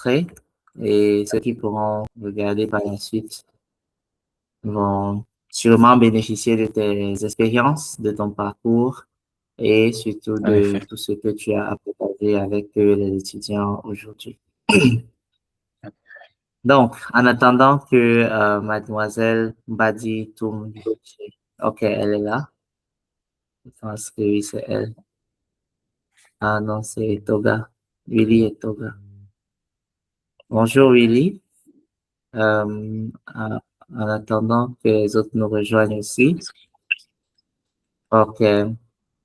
et ceux qui pourront regarder par la suite vont sûrement bénéficier de tes expériences, de ton parcours et surtout En de effet. tout ce que tu as à partager avec les étudiants aujourd'hui. Donc, en attendant que mademoiselle Badi tourne, ok, elle est là. Je pense que oui, c'est elle. Ah non, c'est Toga. Willy et Toga. Bonjour Willy. En attendant que les autres nous rejoignent aussi. Ok, elle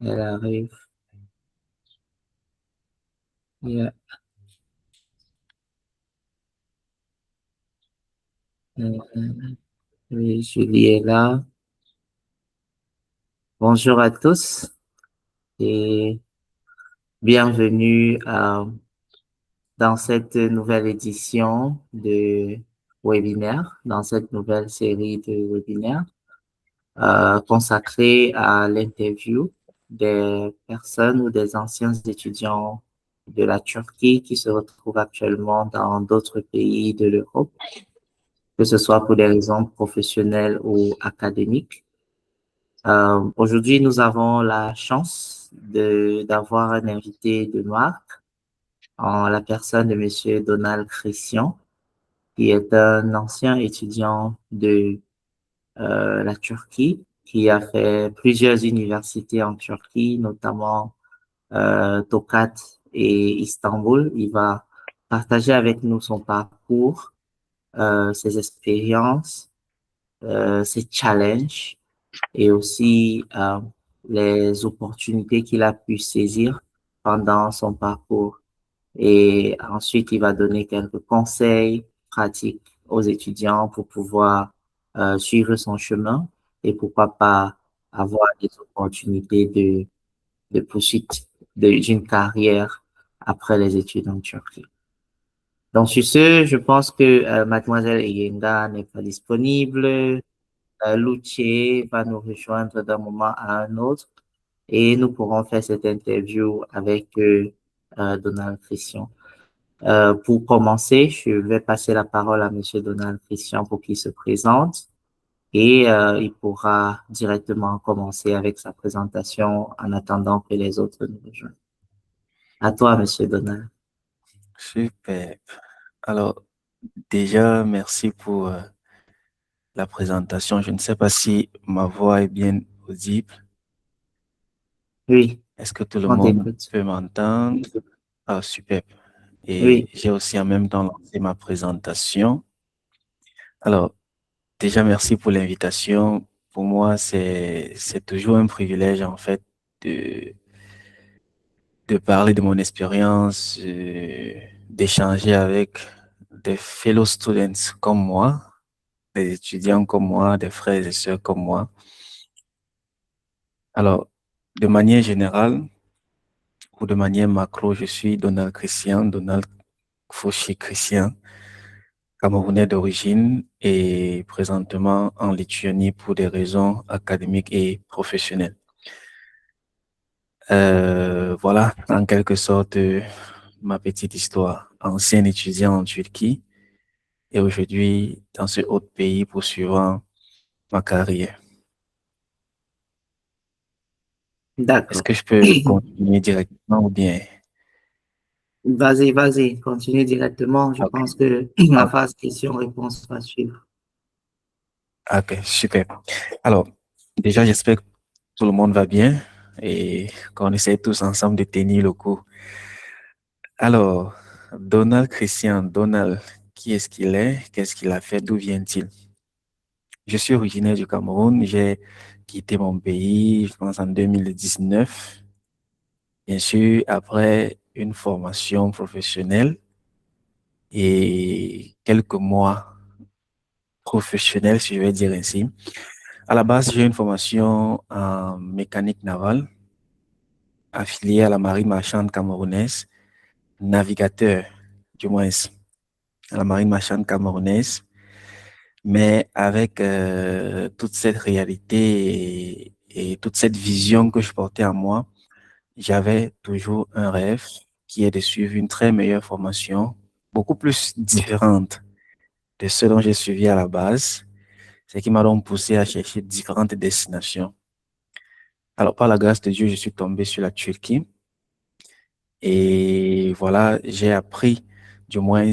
arrive. Yeah. Oui, Julie est là. Bonjour à tous et bienvenue dans cette nouvelle édition de webinaire, dans cette nouvelle série de webinaires consacrée à l'interview des personnes ou des anciens étudiants de la Turquie qui se retrouvent actuellement dans d'autres pays de l'Europe, que ce soit pour des raisons professionnelles ou académiques. Aujourd'hui, nous avons la chance d'avoir un invité de marque en la personne de Monsieur Donald Christian, qui est un ancien étudiant de la Turquie, qui a fait plusieurs universités en Turquie, notamment Tokat et Istanbul. Il va partager avec nous son parcours, ses expériences, ses challenges et aussi les opportunités qu'il a pu saisir pendant son parcours. Et ensuite, il va donner quelques conseils pratiques aux étudiants pour pouvoir suivre son chemin et pourquoi pas avoir des opportunités de poursuite d'une carrière après les études en Turquie. Donc, sur ce, je pense que Mademoiselle Eyenga n'est pas disponible. Luce va nous rejoindre d'un moment à un autre et nous pourrons faire cette interview avec Donald Christian. Pour commencer, je vais passer la parole à Monsieur Donald Christian pour qu'il se présente et il pourra directement commencer avec sa présentation en attendant que les autres nous rejoignent. À toi, Monsieur Donald. Super. Alors, déjà, merci pour la présentation. Je ne sais pas si ma voix est bien audible. Oui, Est-ce que tout le on monde t'écoute. peut m'entendre? Ah, super. Et Oui, j'ai aussi en même temps lancé ma présentation. Alors, déjà, merci pour l'invitation. Pour moi, c'est toujours un privilège, en fait, de, de parler de mon expérience, d'échanger avec des fellow students comme moi, des étudiants comme moi, des frères et sœurs comme moi. Alors, de manière générale ou de manière macro, je suis Donald Christian, Donald Fauché Christian, Camerounais d'origine et présentement en Lituanie pour des raisons académiques et professionnelles. Voilà, en quelque sorte, ma petite histoire. Ancien étudiant en Turquie et aujourd'hui dans ce autre pays poursuivant ma carrière. Est-ce d'accord. que je peux continuer directement ou bien? Vas-y, continue directement. Je Ok, pense que la ok, phase question-réponse va suivre. ok, super. Alors, déjà, j'espère que tout le monde va bien et qu'on essaie tous ensemble de tenir le coup. Alors, Donald Christian, Donald, qui est-ce qu'il est? Qu'est-ce qu'il a fait? D'où vient-il? Je suis originaire du Cameroun. J'ai quitté mon pays, je pense, en 2019. Bien sûr, après une formation professionnelle et quelques mois professionnels, si je vais dire ainsi. À la base, j'ai une formation en mécanique navale affiliée à la marine marchande camerounaise, navigateur, du moins, à la marine marchande camerounaise. Mais avec toute cette réalité et toute cette vision que je portais en moi, j'avais toujours un rêve qui est de suivre une très meilleure formation beaucoup plus différentes de ce dont j'ai suivi à la base, ce qui m'a donc poussé à chercher différentes destinations. Alors, par la grâce de Dieu, je suis tombé sur la Turquie et voilà, j'ai appris du moins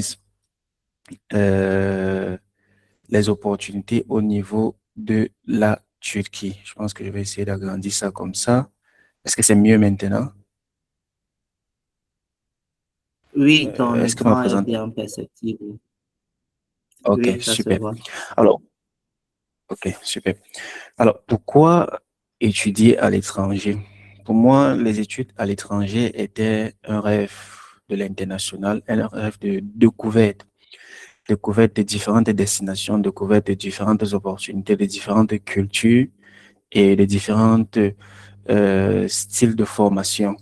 euh, les opportunités au niveau de la Turquie. Je pense que je vais essayer d'agrandir ça comme ça. Est-ce que c'est mieux maintenant? Oui, ton Est-ce que ma écran est présence... bien perceptible. Ok, Oui, ça se super. voit. Alors, ok, super. Alors, pourquoi étudier à l'étranger? Pour moi, les études à l'étranger étaient un rêve de l'international, un rêve de découverte, découverte de différentes destinations, découverte de différentes opportunités, de différentes cultures et de différentes styles de formation.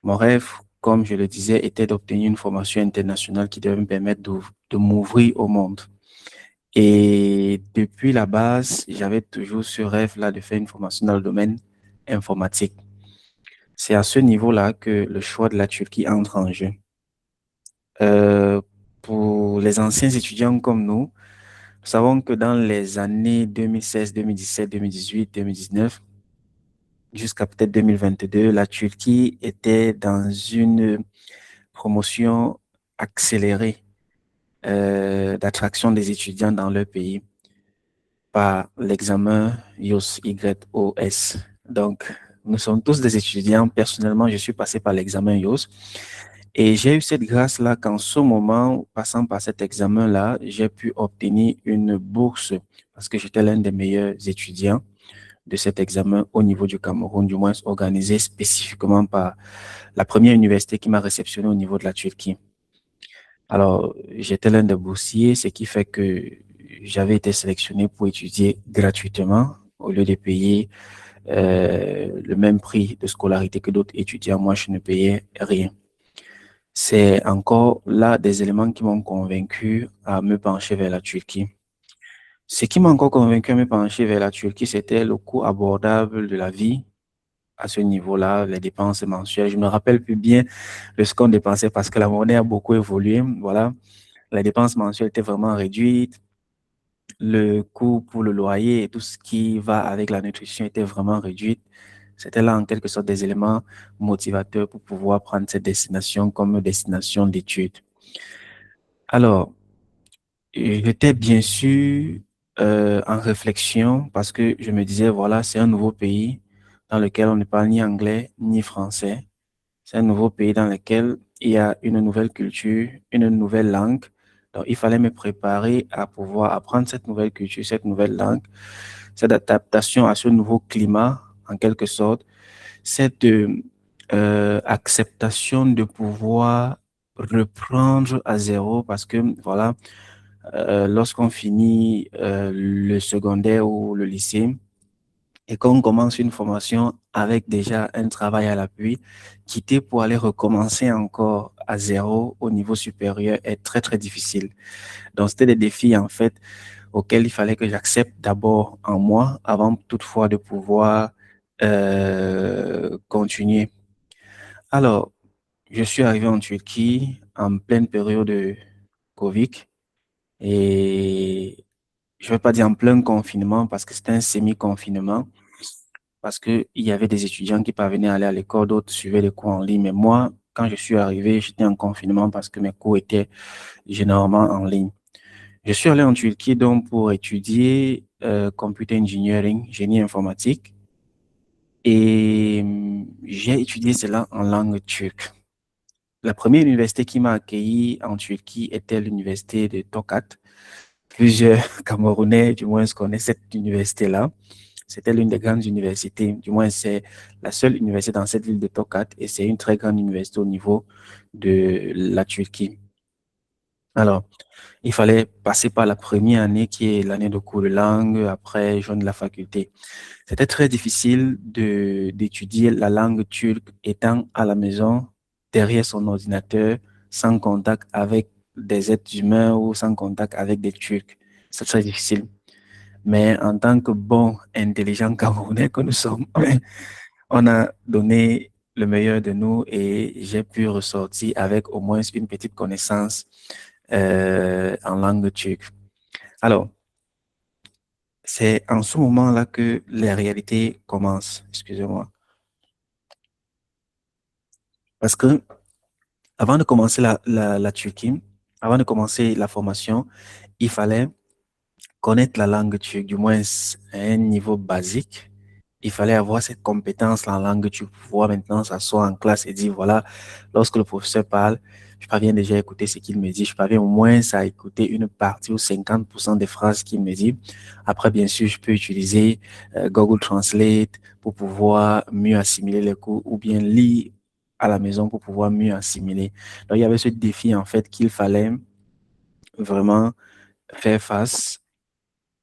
Mon rêve, comme je le disais, était d'obtenir une formation internationale qui devait me permettre de m'ouvrir au monde. Et depuis la base, j'avais toujours ce rêve-là de faire une formation dans le domaine informatique. C'est à ce niveau-là que le choix de la Turquie entre en jeu. Euh, pour les anciens étudiants comme nous savons que dans les années 2016, 2017, 2018, 2019, jusqu'à peut-être 2022, la Turquie était dans une promotion accélérée d'attraction des étudiants dans leur pays par l'examen IOS. Donc, nous sommes tous des étudiants. Personnellement, je suis passé par l'examen IOS et j'ai eu cette grâce-là qu'en ce moment, passant par cet examen-là, j'ai pu obtenir une bourse parce que j'étais l'un des meilleurs étudiants de cet examen au niveau du Cameroun, du moins organisé spécifiquement par la première université qui m'a réceptionné au niveau de la Turquie. Alors, j'étais l'un des boursiers, ce qui fait que j'avais été sélectionné pour étudier gratuitement au lieu de payer le même prix de scolarité que d'autres étudiants. Moi, je ne payais rien. C'est encore là des éléments qui m'ont convaincu à me pencher vers la Turquie. Ce qui m'a encore convaincu à me pencher vers la Turquie, c'était le coût abordable de la vie à ce niveau-là, les dépenses mensuelles. Je me rappelle plus bien de ce qu'on dépensait parce que la monnaie a beaucoup évolué. Voilà. Les dépenses mensuelles étaient vraiment réduites. Le coût pour le loyer et tout ce qui va avec la nutrition était vraiment réduit. C'était là en quelque sorte des éléments motivateurs pour pouvoir prendre cette destination comme destination d'études. Alors, j'étais bien sûr en réflexion parce que je me disais, voilà, c'est un nouveau pays dans lequel on ne parle ni anglais ni français. C'est un nouveau pays dans lequel il y a une nouvelle culture, une nouvelle langue. Donc, il fallait me préparer à pouvoir apprendre cette nouvelle culture, cette nouvelle langue, cette adaptation à ce nouveau climat, en quelque sorte, cette acceptation de pouvoir reprendre à zéro parce que, voilà, lorsqu'on finit le secondaire ou le lycée, et qu'on commence une formation avec déjà un travail à l'appui, quitter pour aller recommencer encore à zéro au niveau supérieur est très, très difficile. Donc, c'était des défis, en fait, auxquels il fallait que j'accepte d'abord en moi avant toutefois de pouvoir continuer. Alors, je suis arrivé en Turquie en pleine période de Covid et je ne vais pas dire en plein confinement parce que c'était un semi-confinement parce qu'il y avait des étudiants qui parvenaient à aller à l'école, d'autres suivaient les cours en ligne. Mais moi, quand je suis arrivé, j'étais en confinement parce que mes cours étaient généralement en ligne. Je suis allé en Turquie donc pour étudier computer engineering, génie informatique, et j'ai étudié cela en langue turque. La première université qui m'a accueilli en Turquie était l'université de Tokat. Plusieurs Camerounais, du moins, connaissent cette université-là. C'était l'une des grandes universités, du moins c'est la seule université dans cette ville de Tokat et c'est une très grande université au niveau de la Turquie. Alors, il fallait passer par la première année qui est l'année de cours de langue, après joindre la faculté. C'était très difficile d'étudier la langue turque étant à la maison, derrière son ordinateur, sans contact avec des êtres humains ou sans contact avec des Turcs. C'est très difficile. Mais en tant que bon, intelligent Camerounais que nous sommes, on a donné le meilleur de nous et j'ai pu ressortir avec au moins une petite connaissance en langue turque. Alors, c'est en ce moment-là que la réalité commence. Excusez-moi. Parce que avant de commencer la Turquie, avant de commencer la formation, il fallait connaître la langue turque, du moins à un niveau basique. Il fallait avoir cette compétence en langue turque pour pouvoir maintenant s'asseoir en classe et dire, voilà, lorsque le professeur parle, je parviens déjà à écouter ce qu'il me dit. Je parviens au moins à écouter une partie ou 50% des phrases qu'il me dit. Après, bien sûr, je peux utiliser Google Translate pour pouvoir mieux assimiler les cours ou bien lire à la maison pour pouvoir mieux assimiler. Donc, il y avait ce défi, en fait, qu'il fallait vraiment faire face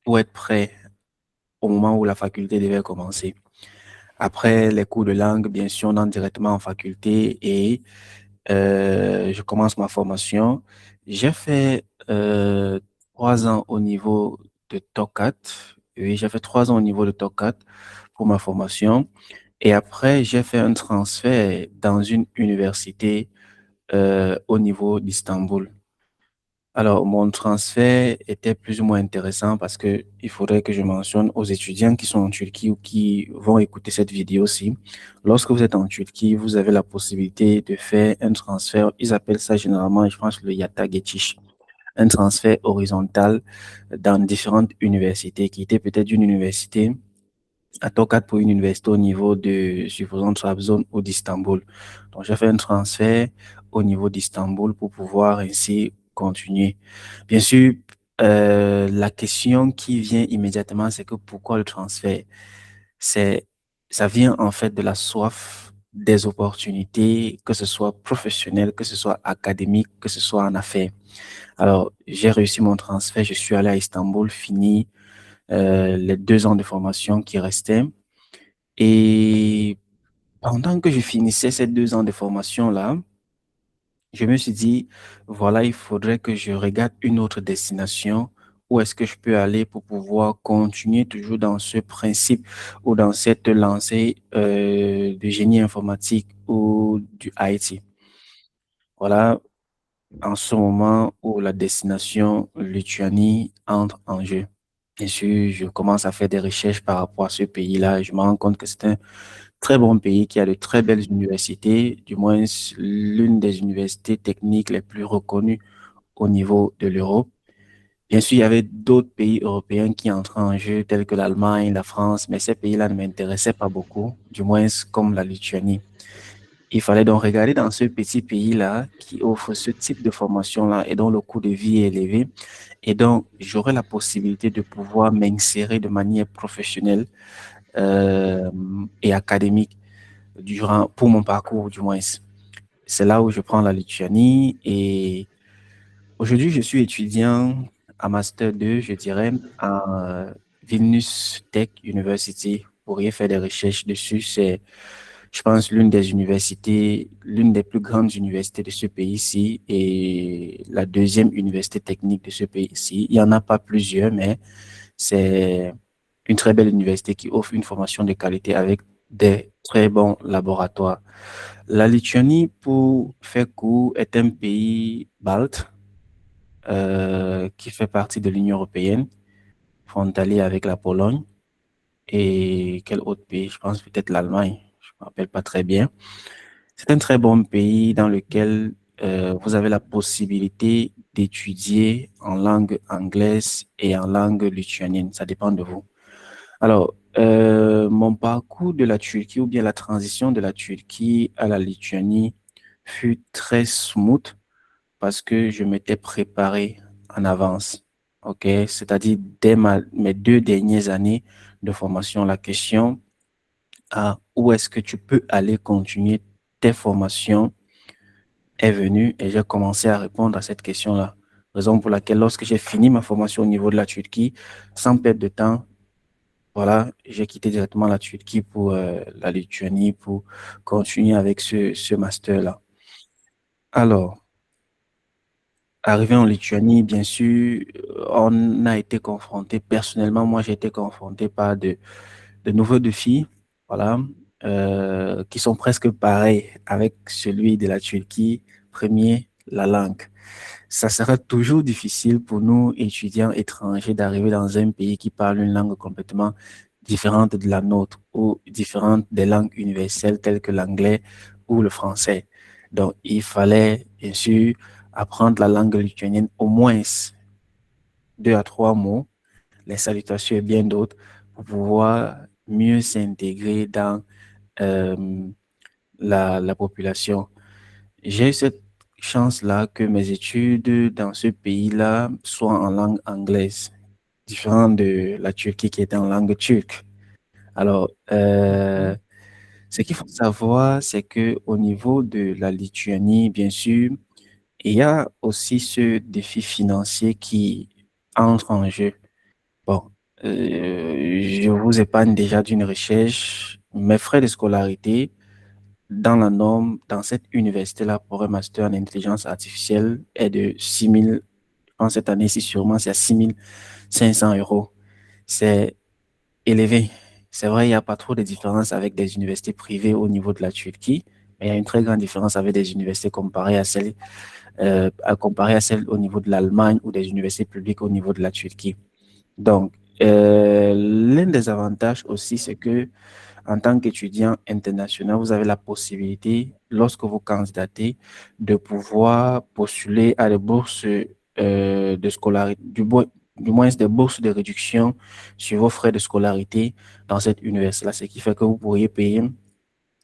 pour être prêt au moment où la faculté devait commencer. Après les cours de langue, bien sûr, on entre directement en faculté et je commence ma formation. J'ai fait 3 ans au niveau de TOCAT. Oui, j'ai fait 3 ans au niveau de TOCAT pour ma formation. Et après, j'ai fait un transfert dans une université au niveau d'Istanbul. Alors, mon transfert était plus ou moins intéressant parce que il faudrait que je mentionne aux étudiants qui sont en Turquie ou qui vont écouter cette vidéo aussi. Lorsque vous êtes en Turquie, vous avez la possibilité de faire un transfert. Ils appellent ça généralement, je pense, le yata geçiş, un transfert horizontal dans différentes universités, qui était peut-être une université à Tokat pour une université au niveau de, supposons, Trabzon ou d'Istanbul. Donc, j'ai fait un transfert au niveau d'Istanbul pour pouvoir ainsi continuer. Bien sûr, la question qui vient immédiatement, c'est que pourquoi le transfert? C'est, ça vient en fait de la soif des opportunités, que ce soit professionnel, que ce soit académique, que ce soit en affaires. Alors, j'ai réussi mon transfert, je suis allé à Istanbul, fini les 2 ans de formation qui restaient. Et pendant que je finissais ces 2 ans de formation-là, je me suis dit, voilà, il faudrait que je regarde une autre destination. Où est-ce que je peux aller pour pouvoir continuer toujours dans ce principe ou dans cette lancée de génie informatique ou du IT. Voilà, en ce moment où la destination Lituanie entre en jeu. Bien sûr, je commence à faire des recherches par rapport à ce pays-là. Je me rends compte que c'est un très bon pays qui a de très belles universités, du moins l'une des universités techniques les plus reconnues au niveau de l'Europe. Bien sûr, il y avait d'autres pays européens qui entraient en jeu, tels que l'Allemagne, la France, mais ces pays-là ne m'intéressaient pas beaucoup, du moins comme la Lituanie. Il fallait donc regarder dans ce petit pays-là qui offre ce type de formation-là et dont le coût de vie est élevé. Et donc, j'aurais la possibilité de pouvoir m'insérer de manière professionnelle euh, et académique durant, pour mon parcours, du moins. C'est là où je prends la Lituanie et aujourd'hui, je suis étudiant à Master 2, je dirais, à Vilnius Tech University. Vous pourriez faire des recherches dessus. C'est, je pense, l'une des universités, l'une des plus grandes universités de ce pays-ci et la deuxième université technique de ce pays-ci. Il n'y en a pas plusieurs, mais c'est une très belle université qui offre une formation de qualité avec des très bons laboratoires. La Lituanie, pour faire court, est un pays balte qui fait partie de l'Union européenne, frontalier avec la Pologne et quel autre pays? Je pense peut-être l'Allemagne. Je ne me rappelle pas très bien. C'est un très bon pays dans lequel vous avez la possibilité d'étudier en langue anglaise et en langue lituanienne. Ça dépend de vous. Alors, mon parcours de la Turquie ou bien la transition de la Turquie à la Lituanie fut très smooth parce que je m'étais préparé en avance. OK? C'est-à-dire, dès mes 2 dernières années de formation, la question à où est-ce que tu peux aller continuer tes formations est venue et j'ai commencé à répondre à cette question-là. Raison pour laquelle, lorsque j'ai fini ma formation au niveau de la Turquie, sans perdre de temps, voilà, j'ai quitté directement la Turquie pour la Lituanie pour continuer avec ce master-là. Alors, arrivé en Lituanie, bien sûr, on a été confronté, personnellement, moi j'ai été confronté par de nouveaux défis. Voilà. qui sont presque pareils avec celui de la Turquie. Premier, la langue. Ça sera toujours difficile pour nous, étudiants étrangers, d'arriver dans un pays qui parle une langue complètement différente de la nôtre ou différente des langues universelles telles que l'anglais ou le français. Donc, il fallait, bien sûr, apprendre la langue lituanienne, au moins 2 à 3 mots, les salutations et bien d'autres, pour pouvoir mieux s'intégrer dans euh, la population. J'ai eu cette chance-là que mes études dans ce pays-là soient en langue anglaise, différent de la Turquie qui était en langue turque. Alors, ce qu'il faut savoir, c'est que au niveau de la Lituanie, bien sûr, il y a aussi ce défi financier qui entre en jeu. Bon, je vous épargne déjà d'une recherche. Mes frais de scolarité dans la norme, dans cette université-là, pour un master en intelligence artificielle, est de 6 000, je pense cette année-ci sûrement, c'est à 6 500 euros. C'est élevé. C'est vrai, il n'y a pas trop de différence avec des universités privées au niveau de la Turquie, mais il y a une très grande différence avec des universités comparées à celles au niveau de l'Allemagne ou des universités publiques au niveau de la Turquie. Donc, l'un des avantages aussi, c'est que en tant qu'étudiant international, vous avez la possibilité, lorsque vous candidatez, de pouvoir postuler à des bourses de scolarité, du moins des bourses de réduction sur vos frais de scolarité dans cette université-là, ce qui fait que vous pourriez payer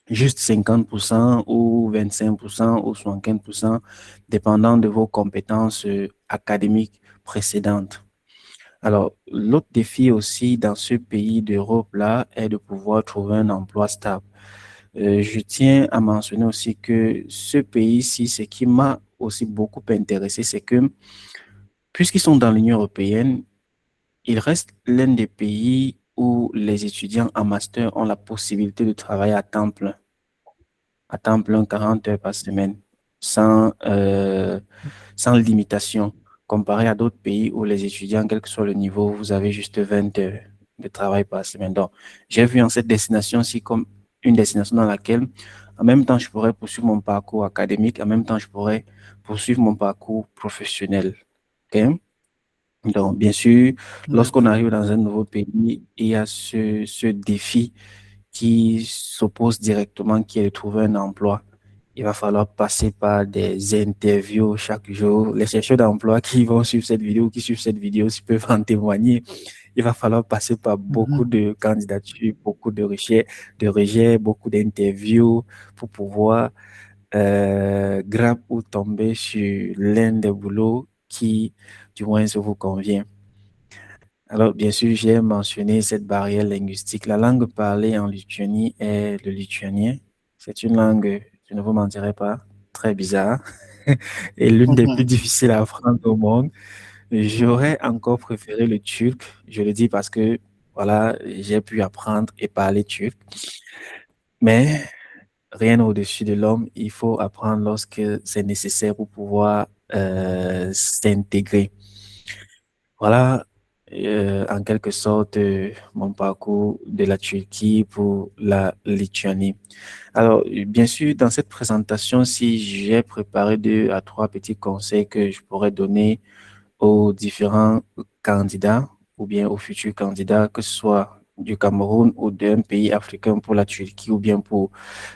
juste 50% ou 25% ou 75%, dépendant de vos compétences académiques précédentes. Alors, l'autre défi aussi dans ce pays d'Europe-là est de pouvoir trouver un emploi stable. Je tiens à mentionner aussi que ce pays-ci, ce qui m'a aussi beaucoup intéressé, c'est que puisqu'ils sont dans l'Union européenne, il reste l'un des pays où les étudiants en master ont la possibilité de travailler à temps plein 40 heures par semaine, sans, sans limitation, comparé à d'autres pays où les étudiants, quel que soit le niveau, vous avez juste 20 heures de travail par semaine. Donc, j'ai vu en cette destination-ci comme une destination dans laquelle, en même temps, je pourrais poursuivre mon parcours académique, en même temps, je pourrais poursuivre mon parcours professionnel. OK? Donc, bien sûr, lorsqu'on D'accord. arrive dans un nouveau pays, il y a ce défi qui s'oppose directement, qui est de trouver un emploi. Il va falloir passer par des interviews chaque jour. Les chercheurs d'emploi qui vont suivre cette vidéo, qui suivent cette vidéo, s'ils peuvent en témoigner. Il va falloir passer par beaucoup Mhm. de candidatures, beaucoup de rejets, beaucoup d'interviews pour pouvoir grab ou tomber sur l'un des boulots qui, du moins, ça vous convient. Alors, bien sûr, j'ai mentionné cette barrière linguistique. La langue parlée en Lituanie est le lituanien. C'est une langue, je ne vous mentirai pas, très bizarre et l'une des plus Mhm. difficiles à apprendre au monde. J'aurais encore préféré le turc. Je le dis parce que, voilà, j'ai pu apprendre et parler turc. Mais rien au-dessus de l'homme. Il faut apprendre lorsque c'est nécessaire pour pouvoir s'intégrer. Voilà, en quelque sorte, mon parcours de la Turquie pour la Lituanie. Alors, bien sûr, dans cette présentation, si j'ai préparé 2 à 3 petits conseils que je pourrais donner aux différents candidats ou bien aux futurs candidats, que ce soit du Cameroun ou d'un pays africain pour la Turquie ou bien pour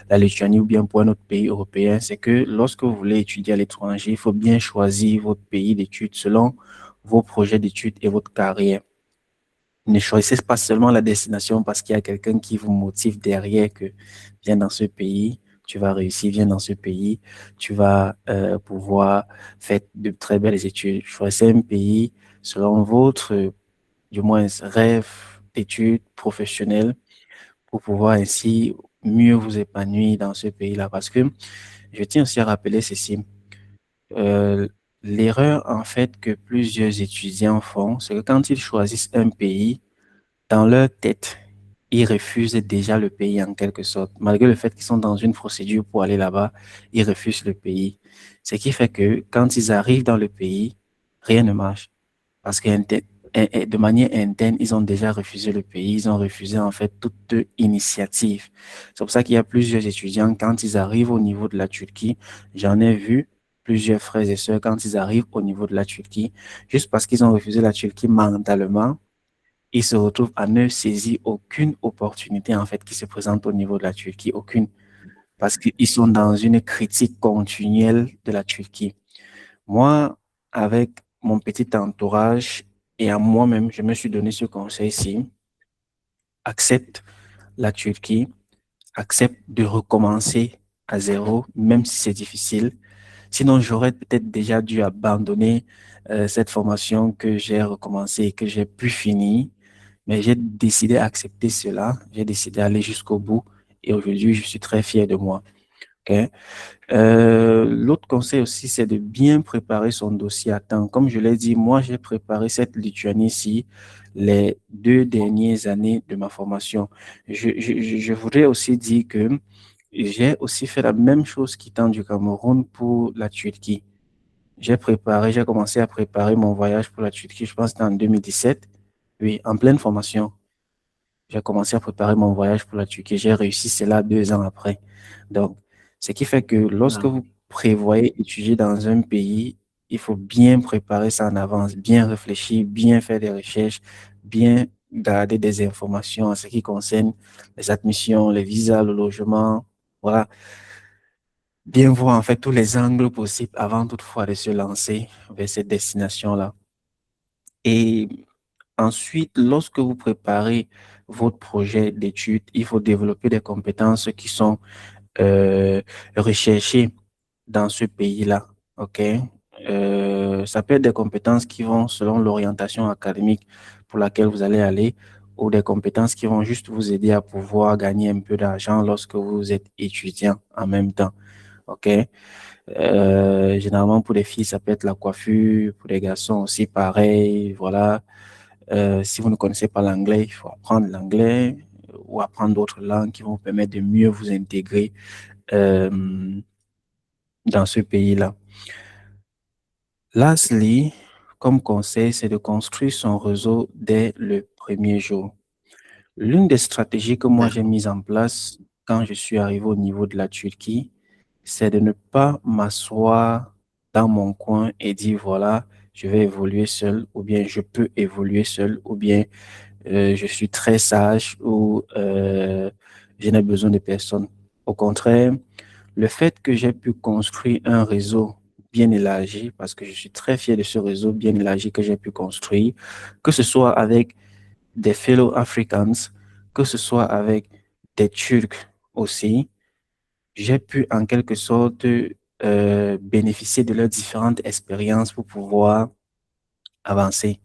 la Lituanie ou bien pour un autre pays européen, c'est que lorsque vous voulez étudier à l'étranger, il faut bien choisir votre pays d'études selon vos projets d'études et votre carrière. Ne choisissez pas seulement la destination parce qu'il y a quelqu'un qui vous motive derrière que viens dans ce pays, tu vas réussir, viens dans ce pays, tu vas pouvoir faire de très belles études. Choisissez un pays selon votre, du moins, rêve d'études professionnelles pour pouvoir ainsi mieux vous épanouir dans ce pays-là. Parce que je tiens aussi à rappeler ceci. Euh, L'erreur, en fait, que plusieurs étudiants font, c'est que quand ils choisissent un pays, dans leur tête, ils refusent déjà le pays en quelque sorte. Malgré le fait qu'ils sont dans une procédure pour aller là-bas, ils refusent le pays. Ce qui fait que quand ils arrivent dans le pays, rien ne marche. Parce que et de manière interne, ils ont déjà refusé le pays, ils ont refusé en fait toute initiative. C'est pour ça qu'il y a plusieurs étudiants, quand ils arrivent au niveau de la Turquie, j'en ai vu plusieurs frères et sœurs, quand ils arrivent au niveau de la Turquie, juste parce qu'ils ont refusé la Turquie mentalement, ils se retrouvent à ne saisir aucune opportunité en fait qui se présente au niveau de la Turquie, aucune, parce qu'ils sont dans une critique continuelle de la Turquie. Moi, avec mon petit entourage et à moi-même, je me suis donné ce conseil-ci. Accepte la Turquie, accepte de recommencer à zéro, même si c'est difficile. Sinon, j'aurais peut-être déjà dû abandonner cette formation que j'ai recommencée et que j'ai pu finir. Mais j'ai décidé d'accepter cela. J'ai décidé d'aller jusqu'au bout. Et aujourd'hui, je suis très fier de moi. Ok. L'autre conseil aussi, c'est de bien préparer son dossier à temps. Comme je l'ai dit, moi, j'ai préparé cette Lituanie-ci les 2 dernières années de ma formation. Je voudrais aussi dire que j'ai aussi fait la même chose quittant du Cameroun pour la Turquie. J'ai commencé à préparer mon voyage pour la Turquie, je pense que c'était en 2017. Oui, en pleine formation. J'ai commencé à préparer mon voyage pour la Turquie. J'ai réussi cela 2 ans après. Donc, ce qui fait que lorsque Ah, vous prévoyez étudier dans un pays, il faut bien préparer ça en avance, bien réfléchir, bien faire des recherches, bien garder des informations en ce qui concerne les admissions, les visas, le logement. Voilà. Bien voir en fait tous les angles possibles avant toutefois de se lancer vers cette destination-là. Et ensuite, lorsque vous préparez votre projet d'étude, il faut développer des compétences qui sont euh, recherchées dans ce pays-là. OK? Ça peut être des compétences qui vont selon l'orientation académique pour laquelle vous allez aller ou des compétences qui vont juste vous aider à pouvoir gagner un peu d'argent lorsque vous êtes étudiant en même temps. OK? Généralement, pour les filles, ça peut être la coiffure, pour les garçons aussi, pareil. Voilà. Si vous ne connaissez pas l'anglais, il faut apprendre l'anglais ou apprendre d'autres langues qui vont vous permettre de mieux vous intégrer euh, dans ce pays-là. Lastly, comme conseil, c'est de construire son réseau dès le premier jour. L'une des stratégies que moi j'ai d'accord. mises en place quand je suis arrivé au niveau de la Turquie, c'est de ne pas m'asseoir dans mon coin et dire, voilà, je vais évoluer seul, ou bien je peux évoluer seul, ou bien je suis très sage ou je n'ai besoin de personne. Au contraire, le fait que j'ai pu construire un réseau bien élargi, parce que je suis très fier de ce réseau bien élargi que j'ai pu construire, que ce soit avec des fellow Africans, que ce soit avec des Turcs aussi, j'ai pu en quelque sorte bénéficier de leurs différentes expériences pour pouvoir avancer.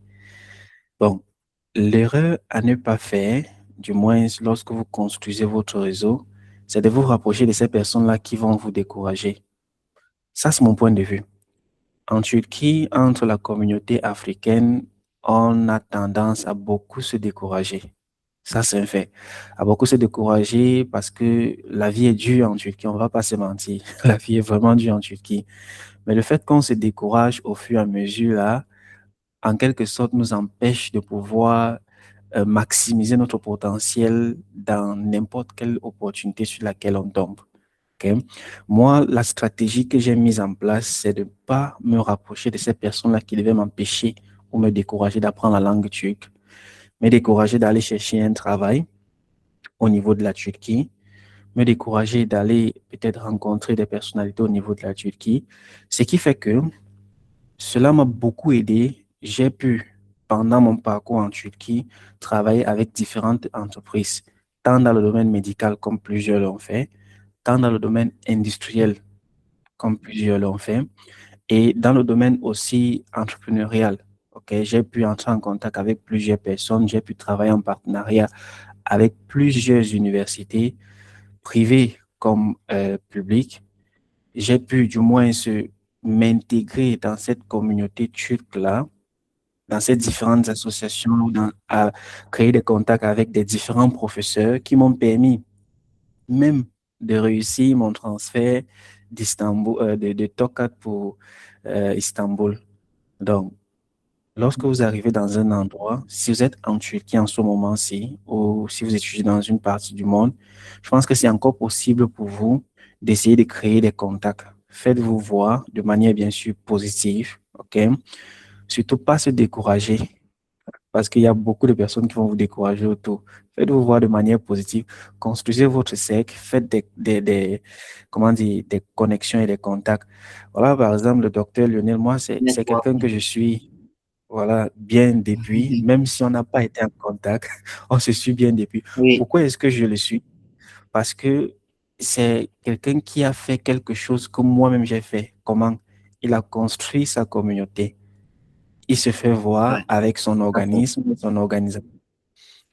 Bon, l'erreur à ne pas faire, du moins lorsque vous construisez votre réseau, c'est de vous rapprocher de ces personnes-là qui vont vous décourager. Ça, c'est mon point de vue. En Turquie, entre la communauté africaine, on a tendance à beaucoup se décourager. Ça, c'est un fait. À beaucoup se décourager parce que la vie est dure en Turquie, on ne va pas se mentir. La vie est vraiment dure en Turquie. Mais le fait qu'on se décourage au fur et à mesure, là, en quelque sorte, nous empêche de pouvoir maximiser notre potentiel dans n'importe quelle opportunité sur laquelle on tombe. Ok. Moi, la stratégie que j'ai mise en place, c'est de ne pas me rapprocher de ces personnes-là qui devaient m'empêcher ou me décourager d'apprendre la langue turque, me décourager d'aller chercher un travail au niveau de la Turquie, me décourager d'aller peut-être rencontrer des personnalités au niveau de la Turquie. Ce qui fait que cela m'a beaucoup aidé. J'ai pu, pendant mon parcours en Turquie, travailler avec différentes entreprises, tant dans le domaine médical comme plusieurs l'ont fait, tant dans le domaine industriel comme plusieurs l'ont fait, et dans le domaine aussi entrepreneurial. Ok, j'ai pu entrer en contact avec plusieurs personnes, j'ai pu travailler en partenariat avec plusieurs universités, privées comme publiques. J'ai pu du moins m'intégrer dans cette communauté turque-là, dans ces différentes associations, à créer des contacts avec des différents professeurs qui m'ont permis même de réussir mon transfert d'Istanbul, de Tokat pour Istanbul. Donc, lorsque vous arrivez dans un endroit, si vous êtes en Turquie en ce moment-ci, ou si vous étudiez dans une partie du monde, je pense que c'est encore possible pour vous d'essayer de créer des contacts. Faites-vous voir de manière bien sûr positive, ok? Surtout pas se décourager parce qu'il y a beaucoup de personnes qui vont vous décourager autour. Faites-vous voir de manière positive, construisez votre cercle, faites comment dire, des connexions et des contacts. Voilà, par exemple, le docteur Lionel, moi, c'est quelqu'un que Networking. je suis, voilà, bien depuis, même si on n'a pas été en contact, on se suit bien depuis. Oui, Pourquoi est-ce que je le suis? Parce que c'est quelqu'un qui a fait quelque chose que moi-même j'ai fait. Comment? Il a construit sa communauté. Il se fait voir ouais, avec son tout à fait. organisme, son organisation.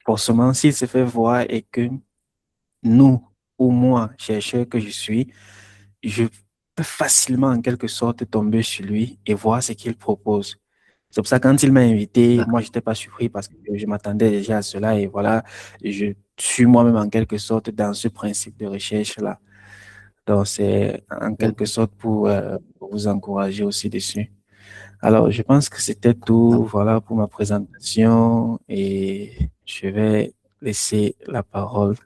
Forcément, s'il se fait voir et que nous, ou moi, chercheur que je suis, je peux facilement, en quelque sorte, tomber sur lui et voir ce qu'il propose. C'est pour ça que quand il m'a invité, moi, je D'accord. n'étais pas surpris parce que je m'attendais déjà à cela et voilà, je suis moi-même en quelque sorte dans ce principe de recherche-là. Donc, c'est en quelque D'accord. sorte pour vous encourager aussi dessus. Alors, je pense que c'était tout, voilà, pour ma présentation et je vais laisser la parole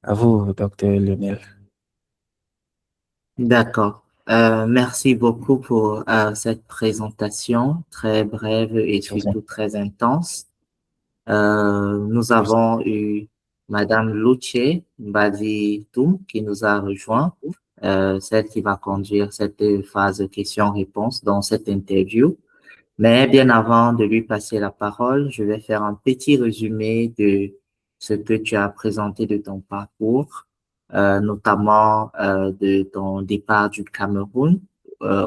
à vous, docteur Lionel. D'accord. Merci beaucoup pour cette présentation très brève et Je vous en surtout très intense. Nous je vous en- avons eu Madame Luce Badi-Toum qui nous a rejoint, celle qui va conduire cette phase de questions-réponses dans cette interview. Mais bien avant de lui passer la parole, je vais faire un petit résumé de ce que tu as présenté de ton parcours, notamment de ton départ du Cameroun,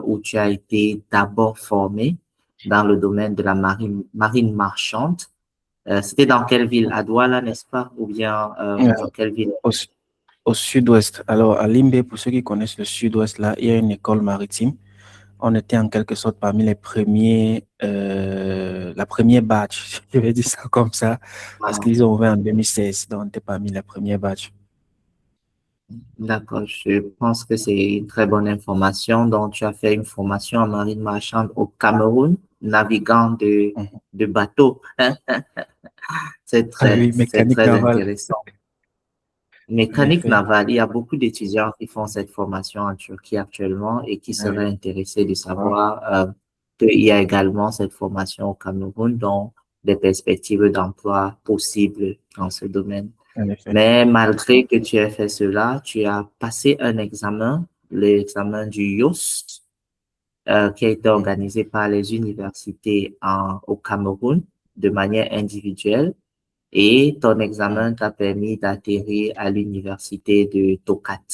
où tu as été d'abord formé dans le domaine de la marine marchande. C'était dans quelle ville? À Douala, n'est-ce pas? Ou bien Euh, dans quelle ville? au, au sud-ouest. Alors, à Limbe, pour ceux qui connaissent le sud-ouest, là, il y a une école maritime. On était en quelque sorte parmi les premiers, la première batch, je vais dire ça comme ça, parce Wow. qu'ils ont ouvert en 2016, donc on était parmi les premiers batch. D'accord, je pense que c'est une très bonne information. Donc, tu as fait une formation en marine marchande au Cameroun, navigant Mhm. de bateau. Ah oui, C'est mécanique très navale, intéressant. en Mécanique effet. navale, il y a beaucoup d'étudiants qui font cette formation en Turquie actuellement et qui Ah seraient oui, intéressés de wow, savoir qu'il y a également cette formation au Cameroun, dont des perspectives d'emploi possibles dans ce domaine. en effet. Mais malgré que tu aies fait cela, tu as passé un examen, l'examen du YOST, qui a été Mhm. organisé par les universités au Cameroun de manière individuelle. Et ton Mhm. examen t'a permis d'atterrir à l'université de Tokat.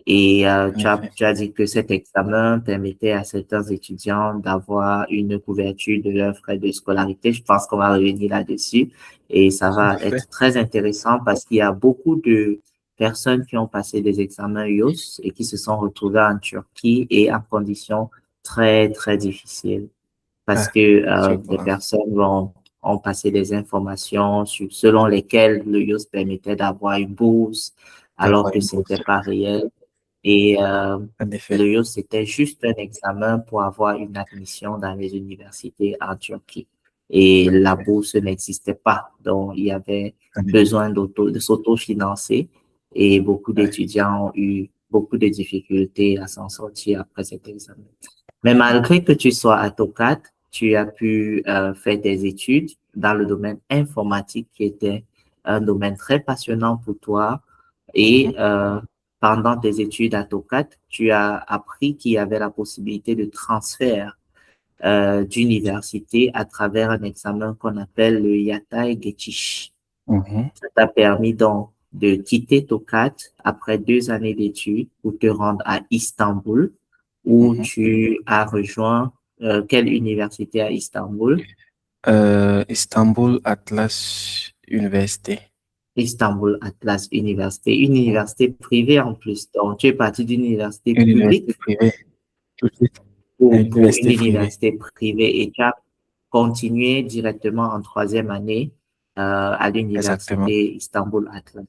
Et En effet, tu as dit que cet examen permettait à certains étudiants d'avoir une couverture de leurs frais de scolarité. Je pense qu'on va revenir là-dessus. Et ça en va effet. être très intéressant parce qu'il y a beaucoup de personnes qui ont passé des examens IOS et qui se sont retrouvées en Turquie et en conditions très difficiles parce Ah, que je des vois. personnes ont passé des informations selon lesquelles le IOS permettait d'avoir une bourse alors D'avoir que une ce n'était bourse. pas réel. Et En effet, le IOS, c'était juste un examen pour avoir une admission dans les universités en Turquie. Et en la effet, bourse n'existait pas. Donc, il y avait en effet. besoin de s'autofinancer et beaucoup Ouais, d'étudiants ont eu beaucoup de difficultés à s'en sortir après cet examen. Mais malgré que tu sois à Tokat, tu as pu faire des études dans le domaine informatique qui était un domaine très passionnant pour toi. Et mhm, pendant tes études à Tokat, tu as appris qu'il y avait la possibilité de transfert d'université à travers un examen qu'on appelle le Yatay Geçiş. mhm, Ça t'a permis donc de quitter Tokat après 2 années d'études pour te rendre à Istanbul, où mhm. tu as rejoint quelle université à Istanbul? Istanbul Atlas Université. Istanbul Atlas Université, une Mhm. université privée en plus. Donc, tu es parti d'une université Une publique université privée. Tout de suite. Une pour une université privée. université privée et tu as continué directement en 3e année à Exactement. l'université Istanbul Atlas.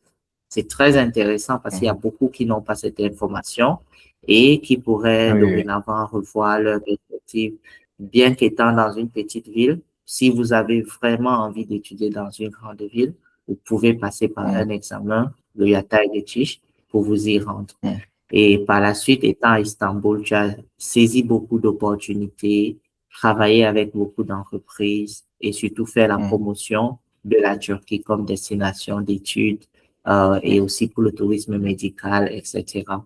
C'est très intéressant parce qu'il y a Mhm. beaucoup qui n'ont pas cette information et qui Ah pourraient oui, oui. dorénavant revoir leur perspective bien qu'étant dans une petite ville, si vous avez vraiment envie d'étudier dans une grande ville, vous pouvez passer par un examen, le Yatay de Tisch, pour vous y rendre. Et par la suite, étant à Istanbul, tu as saisi beaucoup d'opportunités, travaillé avec beaucoup d'entreprises et surtout fait la promotion de la Turquie comme destination d'études et aussi pour le tourisme médical, etc. En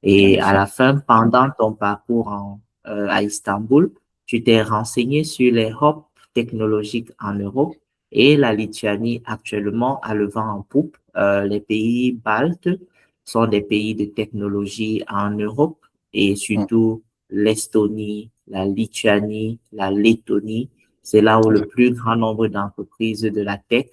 Et à effet. la fin, pendant ton parcours à Istanbul, tu t'es renseigné sur les hubs technologiques en Europe et la Lituanie actuellement a le vent en poupe. Les pays baltes sont des pays de technologie en Europe et surtout l'Estonie, la Lituanie, la Lettonie. C'est là où le plus grand nombre d'entreprises de la tech,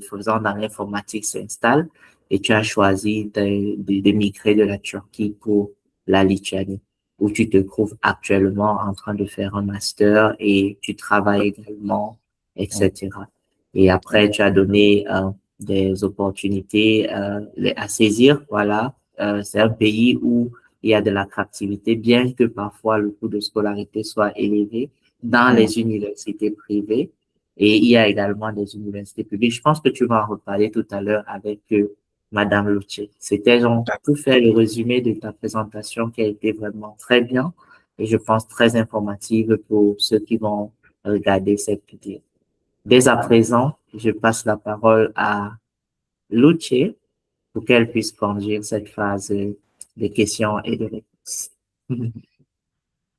faisant dans l'informatique s'installent et tu as choisi de migrer de la Turquie pour la Lituanie, où tu te trouves actuellement en train de faire un master et tu travailles également, etc. Et après, tu as donné des opportunités à saisir. Voilà, c'est un pays où il y a de l'attractivité, bien que parfois le coût de scolarité soit élevé dans les universités privées. Et il y a également des universités publiques. Je pense que tu vas en reparler tout à l'heure avec Madame Loutier. C'était genre pour faire le résumé de ta présentation qui a été vraiment très bien et je pense très informative pour ceux qui vont regarder cette vidéo. Dès à présent, je passe la parole à Loutier pour qu'elle puisse conduire cette phase de questions et de réponses.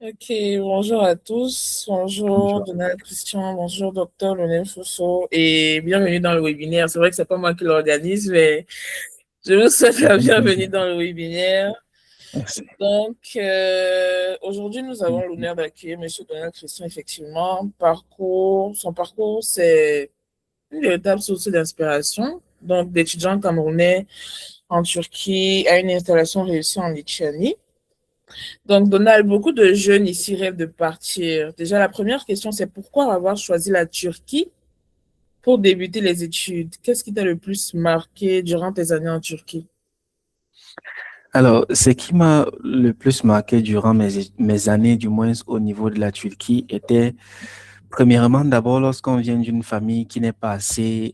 Ok, bonjour à tous. Bonjour Bonjour. Donald Christian, bonjour Docteur Lionel Fosso et bienvenue dans le webinaire. C'est vrai que c'est pas moi qui l'organise, mais je vous souhaite la bienvenue dans le webinaire. Merci. Donc, aujourd'hui, nous avons l'honneur d'accueillir M. Donald Christian, effectivement. Son parcours, c'est une véritable source d'inspiration. Donc, d'étudiants camerounais en Turquie à une installation réussie en Lituanie. Donc, Donald, beaucoup de jeunes ici rêvent de partir. Déjà, la première question, c'est pourquoi avoir choisi la Turquie pour débuter les études? Qu'est-ce qui t'a le plus marqué durant tes années en Turquie? Alors, ce qui m'a le plus marqué durant mes années, du moins au niveau de la Turquie, était premièrement d'abord lorsqu'on vient d'une famille qui n'est pas assez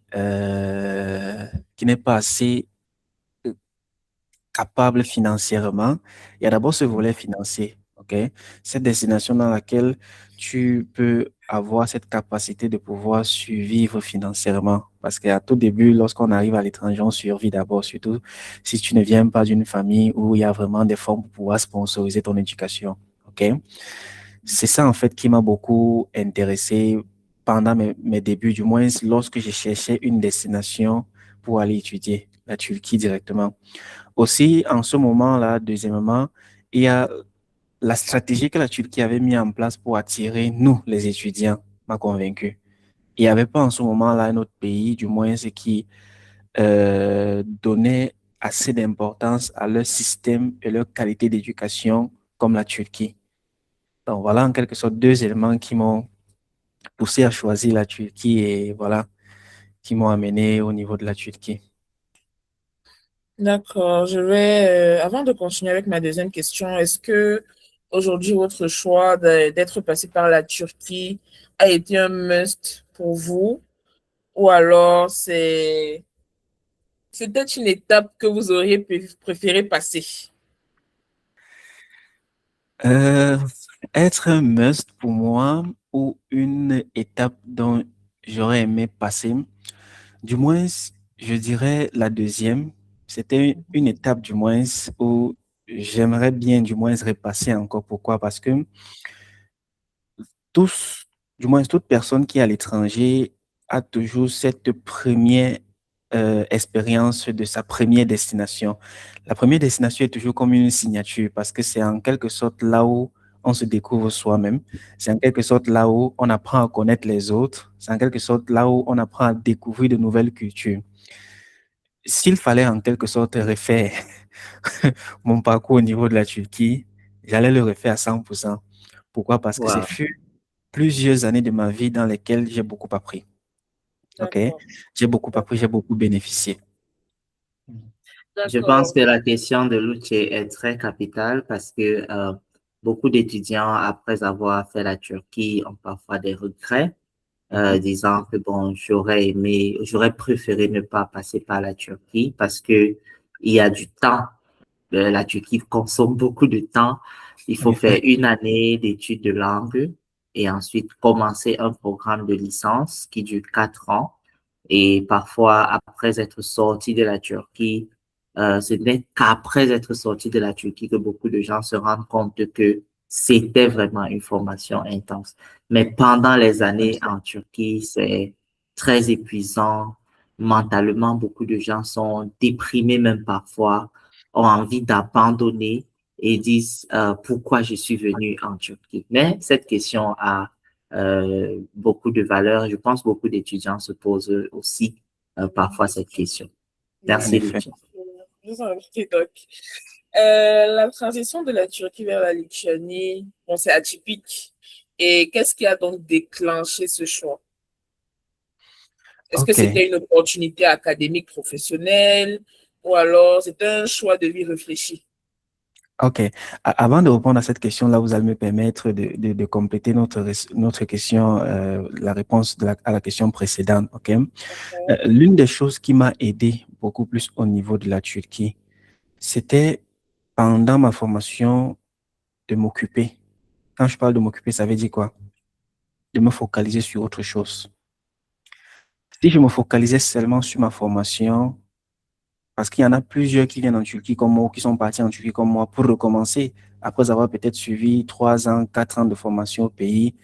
capable financièrement. Il y a d'abord ce volet financier, ok? Cette destination dans laquelle tu peux avoir cette capacité de pouvoir survivre financièrement. Parce qu'à tout début, lorsqu'on arrive à l'étranger, on survit d'abord, surtout si tu ne viens pas d'une famille où il y a vraiment des fonds pour pouvoir sponsoriser ton éducation, ok? C'est ça, en fait, qui m'a beaucoup intéressé pendant mes débuts, du moins lorsque je cherchais une destination pour aller étudier, la Turquie directement. Aussi, en ce moment-là, deuxièmement, il y a la stratégie que la Turquie avait mis en place pour attirer nous, les étudiants, m'a convaincu. Il n'y avait pas en ce moment-là un autre pays, du moins, ce qui donnait assez d'importance à leur système et leur qualité d'éducation comme la Turquie. Donc voilà, en quelque sorte, deux éléments qui m'ont poussé à choisir la Turquie et voilà, qui m'ont amené au niveau de la Turquie. D'accord, avant de continuer avec ma deuxième question, est-ce que aujourd'hui votre choix d'être passé par la Turquie a été un must pour vous ou alors c'est peut-être une étape que vous auriez préféré passer? Euh, Être un must pour moi ou une étape dont j'aurais aimé passer, du moins, je dirais la deuxième. C'était une étape du moins où j'aimerais bien du moins repasser encore. Pourquoi? Parce que tous, du moins toute personne qui est à l'étranger a toujours cette première expérience de sa première destination. La première destination est toujours comme une signature parce que c'est en quelque sorte là où on se découvre soi-même. C'est en quelque sorte là où on apprend à connaître les autres. C'est en quelque sorte là où on apprend à découvrir de nouvelles cultures. S'il fallait en quelque sorte refaire mon parcours au niveau de la Turquie, j'allais le refaire à 100%. Pourquoi? Parce que c'est Wow. fut plusieurs années de ma vie dans lesquelles j'ai beaucoup appris. OK? D'accord, J'ai beaucoup appris, d'accord, j'ai beaucoup bénéficié. Je pense d'accord. que la question de l'outil est très capitale parce que beaucoup d'étudiants, après avoir fait la Turquie, ont parfois des regrets, disant que bon, j'aurais préféré ne pas passer par la Turquie parce que il y a du temps. La Turquie consomme beaucoup de temps. Il En faut faire effet. une année d'études de langue et ensuite commencer un programme de licence qui dure 4 ans. Et parfois, après être sorti de la Turquie, ce n'est qu'après être sorti de la Turquie que beaucoup de gens se rendent compte que c'était vraiment une formation intense. Mais pendant les années en Turquie, c'est très épuisant. Mentalement, beaucoup de gens sont déprimés même parfois, ont envie d'abandonner et disent pourquoi je suis venu en Turquie. Mais cette question a beaucoup de valeur. Je pense que beaucoup d'étudiants se posent aussi parfois cette question. En Merci, effet. Lucie. Je vous en prie, donc. La transition de la Turquie vers la Lituanie, bon, c'est atypique. Et qu'est-ce qui a donc déclenché ce choix? Est-ce que OK. c'était une opportunité académique professionnelle ou alors c'était un choix de vie réfléchi? OK. Avant de répondre à cette question-là, vous allez me permettre de compléter notre question, la réponse à la question précédente. OK. L'une des choses qui m'a aidé beaucoup plus au niveau de la Turquie, c'était pendant ma formation de m'occuper. Quand je parle de m'occuper, ça veut dire quoi? De me focaliser sur autre chose. Si je me focalisais seulement sur ma formation, parce qu'il y en a plusieurs qui viennent en Turquie comme moi, ou qui sont partis en Turquie comme moi pour recommencer, après avoir peut-être suivi 3 ans, 4 ans de formation au pays,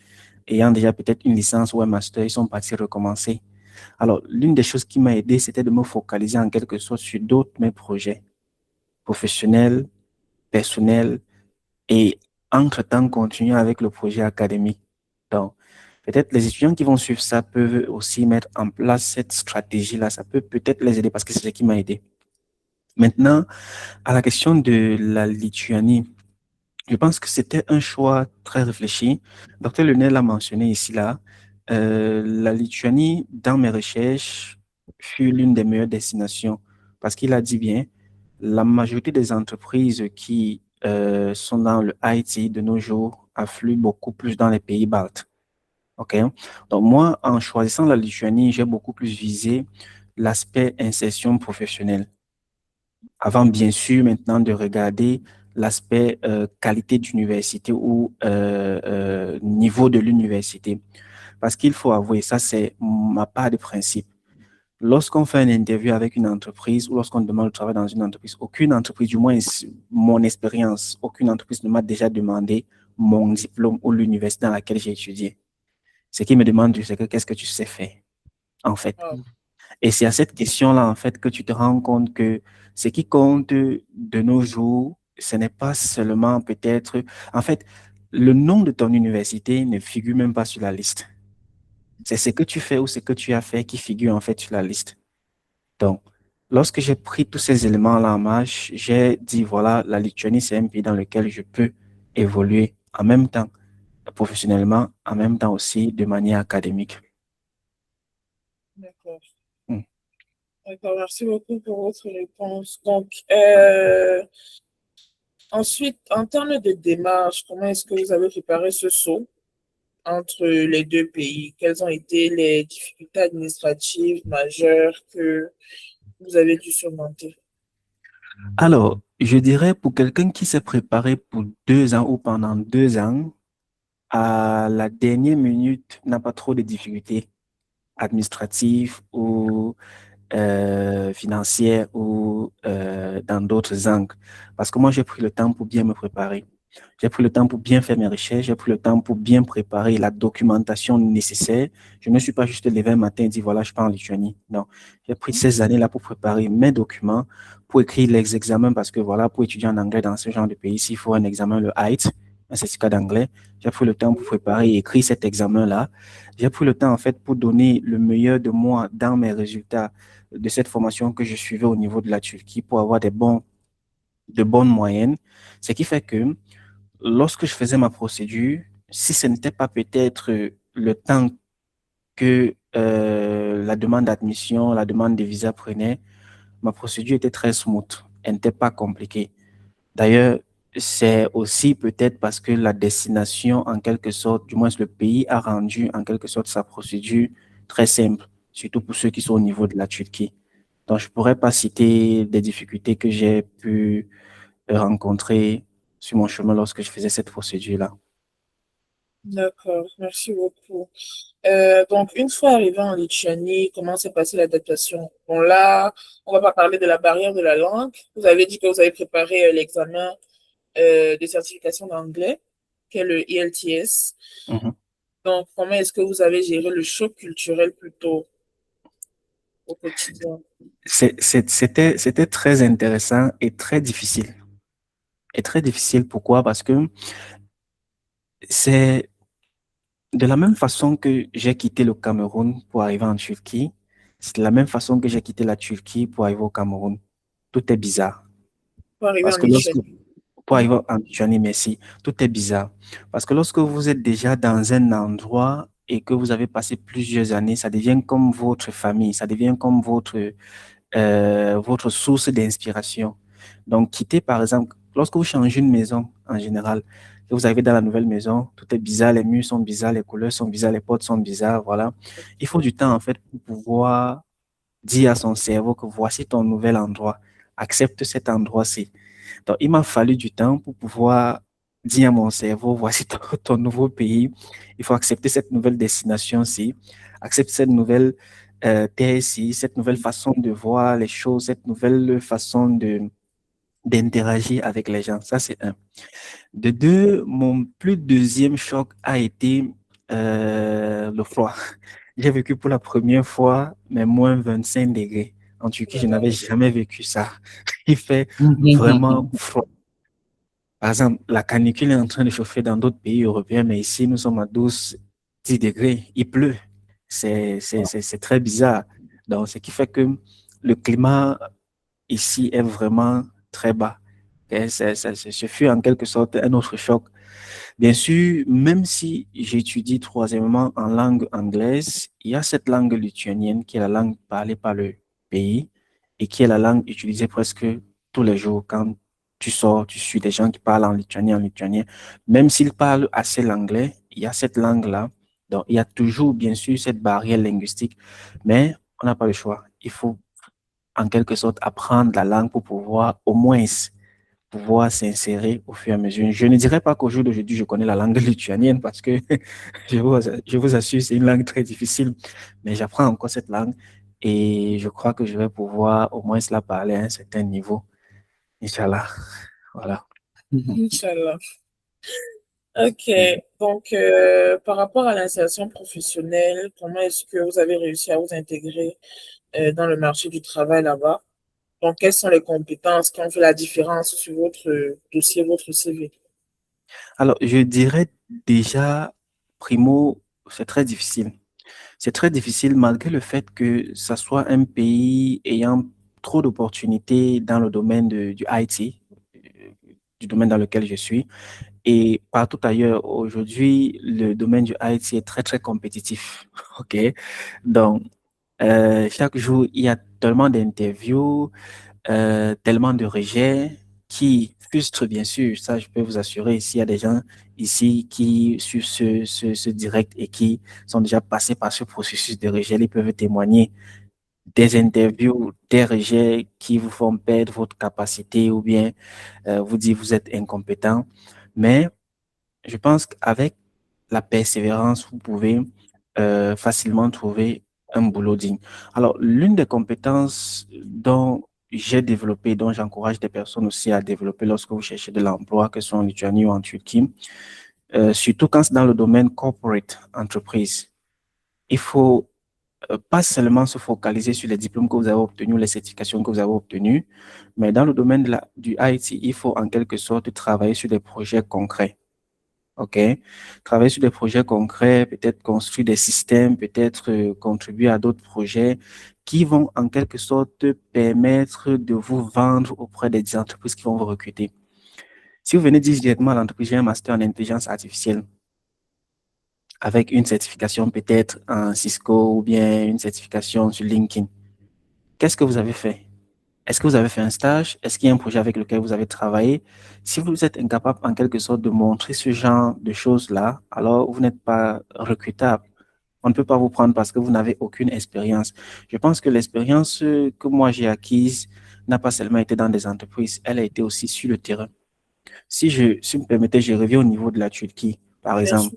ayant déjà peut-être une licence ou un master, ils sont partis recommencer. Alors, l'une des choses qui m'a aidé, c'était de me focaliser en quelque sorte sur d'autres mes projets professionnels, personnels, et entre-temps continuer avec le projet académique. Donc, peut-être les étudiants qui vont suivre ça peuvent aussi mettre en place cette stratégie-là. Ça peut peut-être les aider parce que c'est ce qui m'a aidé. Maintenant, à la question de la Lituanie, je pense que c'était un choix très réfléchi. Docteur Lenel l'a mentionné ici, là. La Lituanie, dans mes recherches, fut l'une des meilleures destinations parce qu'il a dit bien, la majorité des entreprises qui sont dans le IT de nos jours affluent beaucoup plus dans les pays baltes. OK? Donc, moi, en choisissant la Lituanie, j'ai beaucoup plus visé l'aspect insertion professionnelle avant, bien sûr, maintenant de regarder l'aspect qualité d'université ou niveau de l'université. Parce qu'il faut avouer, ça c'est ma part de principe. Lorsqu'on fait une interview avec une entreprise ou lorsqu'on demande de travailler dans une entreprise, aucune entreprise, du moins mon expérience, aucune entreprise ne m'a déjà demandé mon diplôme ou l'université dans laquelle j'ai étudié. Ce qu'ils me demandent, c'est que qu'est-ce que tu sais faire, en fait. Ah, Et c'est à cette question-là, en fait, que tu te rends compte que ce qui compte de nos jours, ce n'est pas seulement peut-être, en fait, le nom de ton université ne figure même pas sur la liste. C'est ce que tu fais ou ce que tu as fait qui figure en fait sur la liste. Donc, lorsque j'ai pris tous ces éléments-là en marche, j'ai dit, voilà, la Lituanie, c'est un pays dans lequel je peux évoluer en même temps professionnellement, en même temps aussi de manière académique. d'accord. Hmm. D'accord, merci beaucoup pour votre réponse. Donc, ensuite, en termes de démarche, comment est-ce que vous avez préparé ce saut entre les deux pays? Quelles ont été les difficultés administratives majeures que vous avez dû surmonter? Alors, je dirais pour quelqu'un qui s'est préparé pour 2 ans ou pendant 2 ans, à la dernière minute, n'a pas trop de difficultés administratives ou financières ou dans d'autres angles. Parce que moi, j'ai pris le temps pour bien me préparer. J'ai pris le temps pour bien faire mes recherches, j'ai pris le temps pour bien préparer la documentation nécessaire. Je ne me suis pas juste levé un matin et dit, voilà, je pars en Lituanie. Non, j'ai pris ces années-là pour préparer mes documents, pour écrire les examens, parce que voilà, pour étudier en anglais dans ce genre de pays, s'il faut un examen, le IELTS, un certificat d'anglais, j'ai pris le temps pour préparer et écrire cet examen-là. J'ai pris le temps, en fait, pour donner le meilleur de moi dans mes résultats de cette formation que je suivais au niveau de la Turquie pour avoir de bonnes moyennes. Ce qui fait que lorsque je faisais ma procédure, si ce n'était pas peut-être le temps que la demande d'admission, la demande de visa prenait, ma procédure était très smooth. Elle n'était pas compliquée. D'ailleurs, c'est aussi peut-être parce que la destination, en quelque sorte, du moins le pays a rendu en quelque sorte sa procédure très simple, surtout pour ceux qui sont au niveau de la Turquie. Donc, je pourrais pas citer des difficultés que j'ai pu rencontrer sur mon chemin lorsque je faisais cette procédure-là. D'accord, merci beaucoup. Donc, une fois arrivé en Lituanie, comment s'est passée l'adaptation? Bon, là, on va pas parler de la barrière de la langue. Vous avez dit que vous avez préparé l'examen de certification d'anglais, qui est le IELTS. Mhm. Donc, comment est-ce que vous avez géré le choc culturel plutôt au quotidien? C'était très intéressant et très difficile. Et très difficile, pourquoi? Parce que c'est de la même façon que j'ai quitté le Cameroun pour arriver en Turquie, c'est de la même façon que j'ai quitté la Turquie pour arriver au Cameroun. Tout est bizarre. Pour arriver Parce en que lorsque, Lituanie. pour arriver en Lituanie, merci, tout est bizarre. Parce que lorsque vous êtes déjà dans un endroit et que vous avez passé plusieurs années, ça devient comme votre famille, ça devient comme votre source d'inspiration. Donc, quitter, par exemple, lorsque vous changez une maison en général, et vous arrivez dans la nouvelle maison, tout est bizarre, les murs sont bizarres, les couleurs sont bizarres, les portes sont bizarres, voilà. Il faut du temps, en fait, pour pouvoir dire à son cerveau que voici ton nouvel endroit, accepte cet endroit-ci. Donc, il m'a fallu du temps pour pouvoir dire à mon cerveau, voici ton nouveau pays, il faut accepter cette nouvelle destination-ci, accepter cette nouvelle terre-ci, cette nouvelle façon de voir les choses, cette nouvelle façon d'interagir avec les gens. Ça, c'est un. De deux, mon plus deuxième choc a été le froid. J'ai vécu pour la première fois, mais moins 25 degrés. En Turquie, je n'avais jamais vécu ça. Il fait vraiment froid. Par exemple, la canicule est en train de chauffer dans d'autres pays européens, mais ici, nous sommes à 10 degrés. Il pleut. C'est très bizarre. Donc, ce qui fait que le climat ici est vraiment très bas. Et ce fut en quelque sorte un autre choc. Bien sûr, même si j'étudie troisièmement en langue anglaise, il y a cette langue lituanienne qui est la langue parlée par le pays et qui est la langue utilisée presque tous les jours. Quand tu sors, tu suis des gens qui parlent en lituanien. Même s'ils parlent assez l'anglais, il y a cette langue-là. Donc, il y a toujours, bien sûr, cette barrière linguistique, mais on n'a pas le choix. Il faut, en quelque sorte, apprendre la langue pour pouvoir au moins pouvoir s'insérer au fur et à mesure. Je ne dirais pas qu'au jour d'aujourd'hui, je connais la langue lituanienne parce que je vous assure, c'est une langue très difficile, mais j'apprends encore cette langue et je crois que je vais pouvoir au moins la parler à un certain niveau. Inch'Allah. Voilà. Inch'Allah. Ok, donc par rapport à l'insertion professionnelle, comment est-ce que vous avez réussi à vous intégrer dans le marché du travail là-bas? Donc, quelles sont les compétences qui ont fait la différence sur votre dossier, votre CV? Alors, je dirais déjà, primo, c'est très difficile. C'est très difficile malgré le fait que ça soit un pays ayant trop d'opportunités dans le domaine du IT, du domaine dans lequel je suis. Et partout ailleurs, aujourd'hui, le domaine du IT est très, très compétitif. OK? Donc, chaque jour, il y a tellement d'interviews, tellement de rejets qui frustrent, bien sûr. Ça, je peux vous assurer. S'il y a des gens ici qui suivent ce direct et qui sont déjà passés par ce processus de rejet, ils peuvent témoigner des interviews, des rejets qui vous font perdre votre capacité ou bien vous dire vous êtes incompétent. Mais je pense qu'avec la persévérance, vous pouvez facilement trouver un boulot digne. Alors, l'une des compétences dont j'ai développé, dont j'encourage des personnes aussi à développer lorsque vous cherchez de l'emploi, que ce soit en Lituanie ou en Turquie, surtout quand c'est dans le domaine corporate, entreprise, il faut pas seulement se focaliser sur les diplômes que vous avez obtenus, les certifications que vous avez obtenues, mais dans le domaine du IT, il faut en quelque sorte travailler sur des projets concrets. OK? Travailler sur des projets concrets, peut-être construire des systèmes, peut-être contribuer à d'autres projets qui vont en quelque sorte permettre de vous vendre auprès des entreprises qui vont vous recruter. Si vous venez dire directement à l'entreprise, j'ai un master en intelligence artificielle avec une certification peut-être en Cisco ou bien une certification sur LinkedIn, qu'est-ce que vous avez fait? Est-ce que vous avez fait un stage? Est-ce qu'il y a un projet avec lequel vous avez travaillé? Si vous êtes incapable en quelque sorte de montrer ce genre de choses-là, alors vous n'êtes pas recrutable. On ne peut pas vous prendre parce que vous n'avez aucune expérience. Je pense que l'expérience que moi j'ai acquise n'a pas seulement été dans des entreprises, elle a été aussi sur le terrain. Si vous me permettez, je reviens au niveau de la Turquie, par Bien exemple.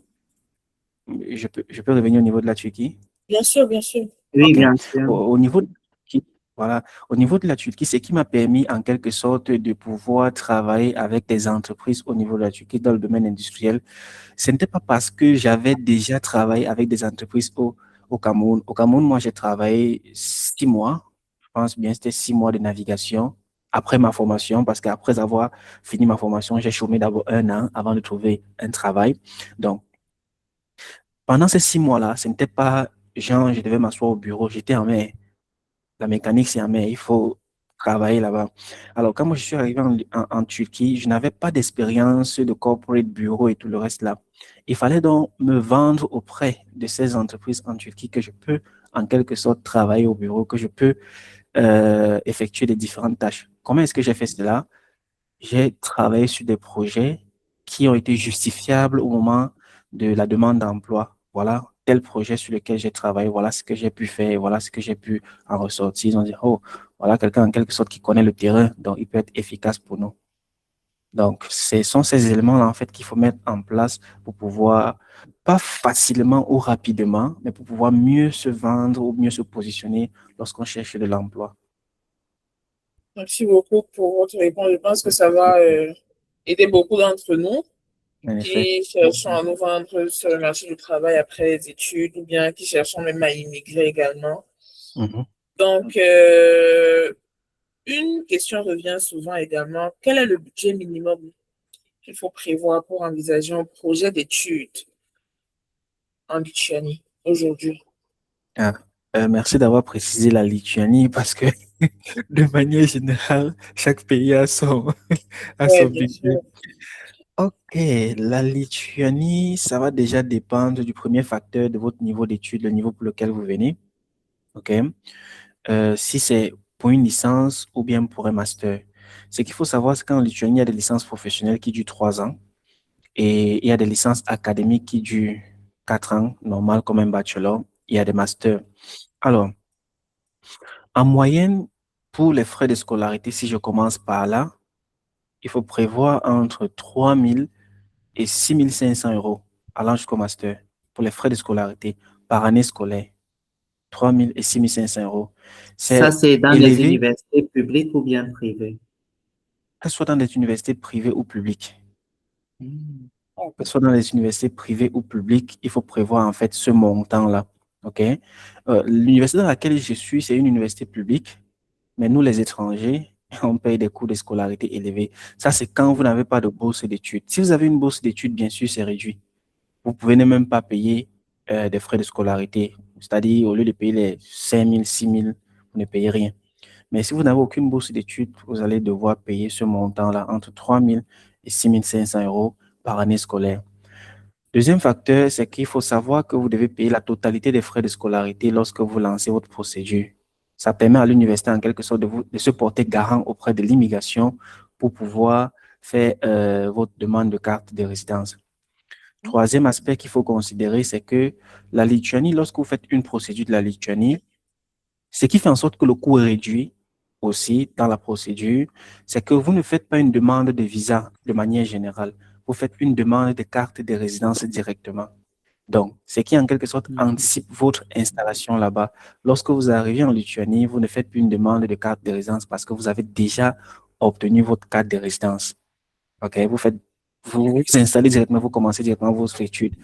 sûr, Je peux revenir au niveau de la Turquie? bien sûr, bien sûr. Oui, OK. bien sûr. Au niveau de la Turquie, voilà, au niveau de la Turquie, ce qui m'a permis en quelque sorte de pouvoir travailler avec des entreprises au niveau de la Turquie dans le domaine industriel, ce n'était pas parce que j'avais déjà travaillé avec des entreprises au Cameroun. Au Cameroun, moi, j'ai travaillé 6 mois. Je pense bien, c'était 6 mois de navigation après ma formation, parce qu'après avoir fini ma formation, j'ai chômé d'abord 1 an avant de trouver un travail. Donc, pendant ces 6 mois-là, ce n'était pas genre, je devais m'asseoir au bureau, j'étais en mer. La mécanique, c'est en mer, il faut travailler là-bas. Alors, quand moi je suis arrivé en Turquie, je n'avais pas d'expérience de corporate bureau et tout le reste là. Il fallait donc me vendre auprès de ces entreprises en Turquie que je peux en quelque sorte travailler au bureau, que je peux effectuer les différentes tâches. Comment est-ce que j'ai fait cela? J'ai travaillé sur des projets qui ont été justifiables au moment de la demande d'emploi. Voilà, tel projet sur lequel j'ai travaillé, voilà ce que j'ai pu faire, voilà ce que j'ai pu en ressortir. Ils ont dit, oh, voilà quelqu'un en quelque sorte qui connaît le terrain, donc il peut être efficace pour nous. Donc, ce sont ces éléments-là, en fait, qu'il faut mettre en place pour pouvoir, pas facilement ou rapidement, mais pour pouvoir mieux se vendre ou mieux se positionner lorsqu'on cherche de l'emploi. Merci beaucoup pour votre réponse. Je pense que ça va aider beaucoup d'entre nous En effet. qui cherchons à nous vendre sur le marché du travail après les études ou bien qui cherchons même à immigrer également. Mhm. Donc, une question revient souvent également. Quel est le budget minimum qu'il faut prévoir pour envisager un projet d'études en Lituanie aujourd'hui? Ah, merci d'avoir précisé la Lituanie parce que de manière générale, chaque pays a a Oui, son bien budget. sûr. Ok, la Lituanie, ça va déjà dépendre du premier facteur de votre niveau d'études, le niveau pour lequel vous venez. Ok, si c'est pour une licence ou bien pour un master. Ce qu'il faut savoir, c'est qu'en Lituanie, il y a des licences professionnelles qui durent 3 ans et il y a des licences académiques qui durent 4 ans, normal comme un bachelor. Il y a des masters. Alors, en moyenne, pour les frais de scolarité, si je commence par là, il faut prévoir entre 3 000 et 6 500 € allant jusqu'au master pour les frais de scolarité par année scolaire. 3 000 et 6 500 €. Ça, C'est c'est dans les élevé, universités publiques ou bien privées? que ce soit dans des universités privées ou publiques. Hmm. Que ce soit dans les universités privées ou publiques, il faut prévoir en fait ce montant-là. OK? L'université dans laquelle je suis, c'est une université publique. Mais nous, les étrangers, on paye des coûts de scolarité élevés. Ça, c'est quand vous n'avez pas de bourse d'études. Si vous avez une bourse d'études, bien sûr, c'est réduit. Vous pouvez ne même pas payer des frais de scolarité. C'est-à-dire, au lieu de payer les 5 000, 6 000, vous ne payez rien. Mais si vous n'avez aucune bourse d'études, vous allez devoir payer ce montant-là entre 3 000 et 6 500 € par année scolaire. Deuxième facteur, c'est qu'il faut savoir que vous devez payer la totalité des frais de scolarité lorsque vous lancez votre procédure. Ça permet à l'université, en quelque sorte, de se porter garant auprès de l'immigration pour pouvoir faire votre demande de carte de résidence. Troisième aspect qu'il faut considérer, c'est que la Lituanie, lorsque vous faites une procédure de la Lituanie, ce qui fait en sorte que le coût est réduit aussi dans la procédure, c'est que vous ne faites pas une demande de visa de manière générale. Vous faites une demande de carte de résidence directement. Donc, ce qui en quelque sorte Mhm. anticipe votre installation là-bas. Lorsque vous arrivez en Lituanie, vous ne faites plus une demande de carte de résidence parce que vous avez déjà obtenu votre carte de résidence. OK? Vous vous installez directement, vous commencez directement vos études.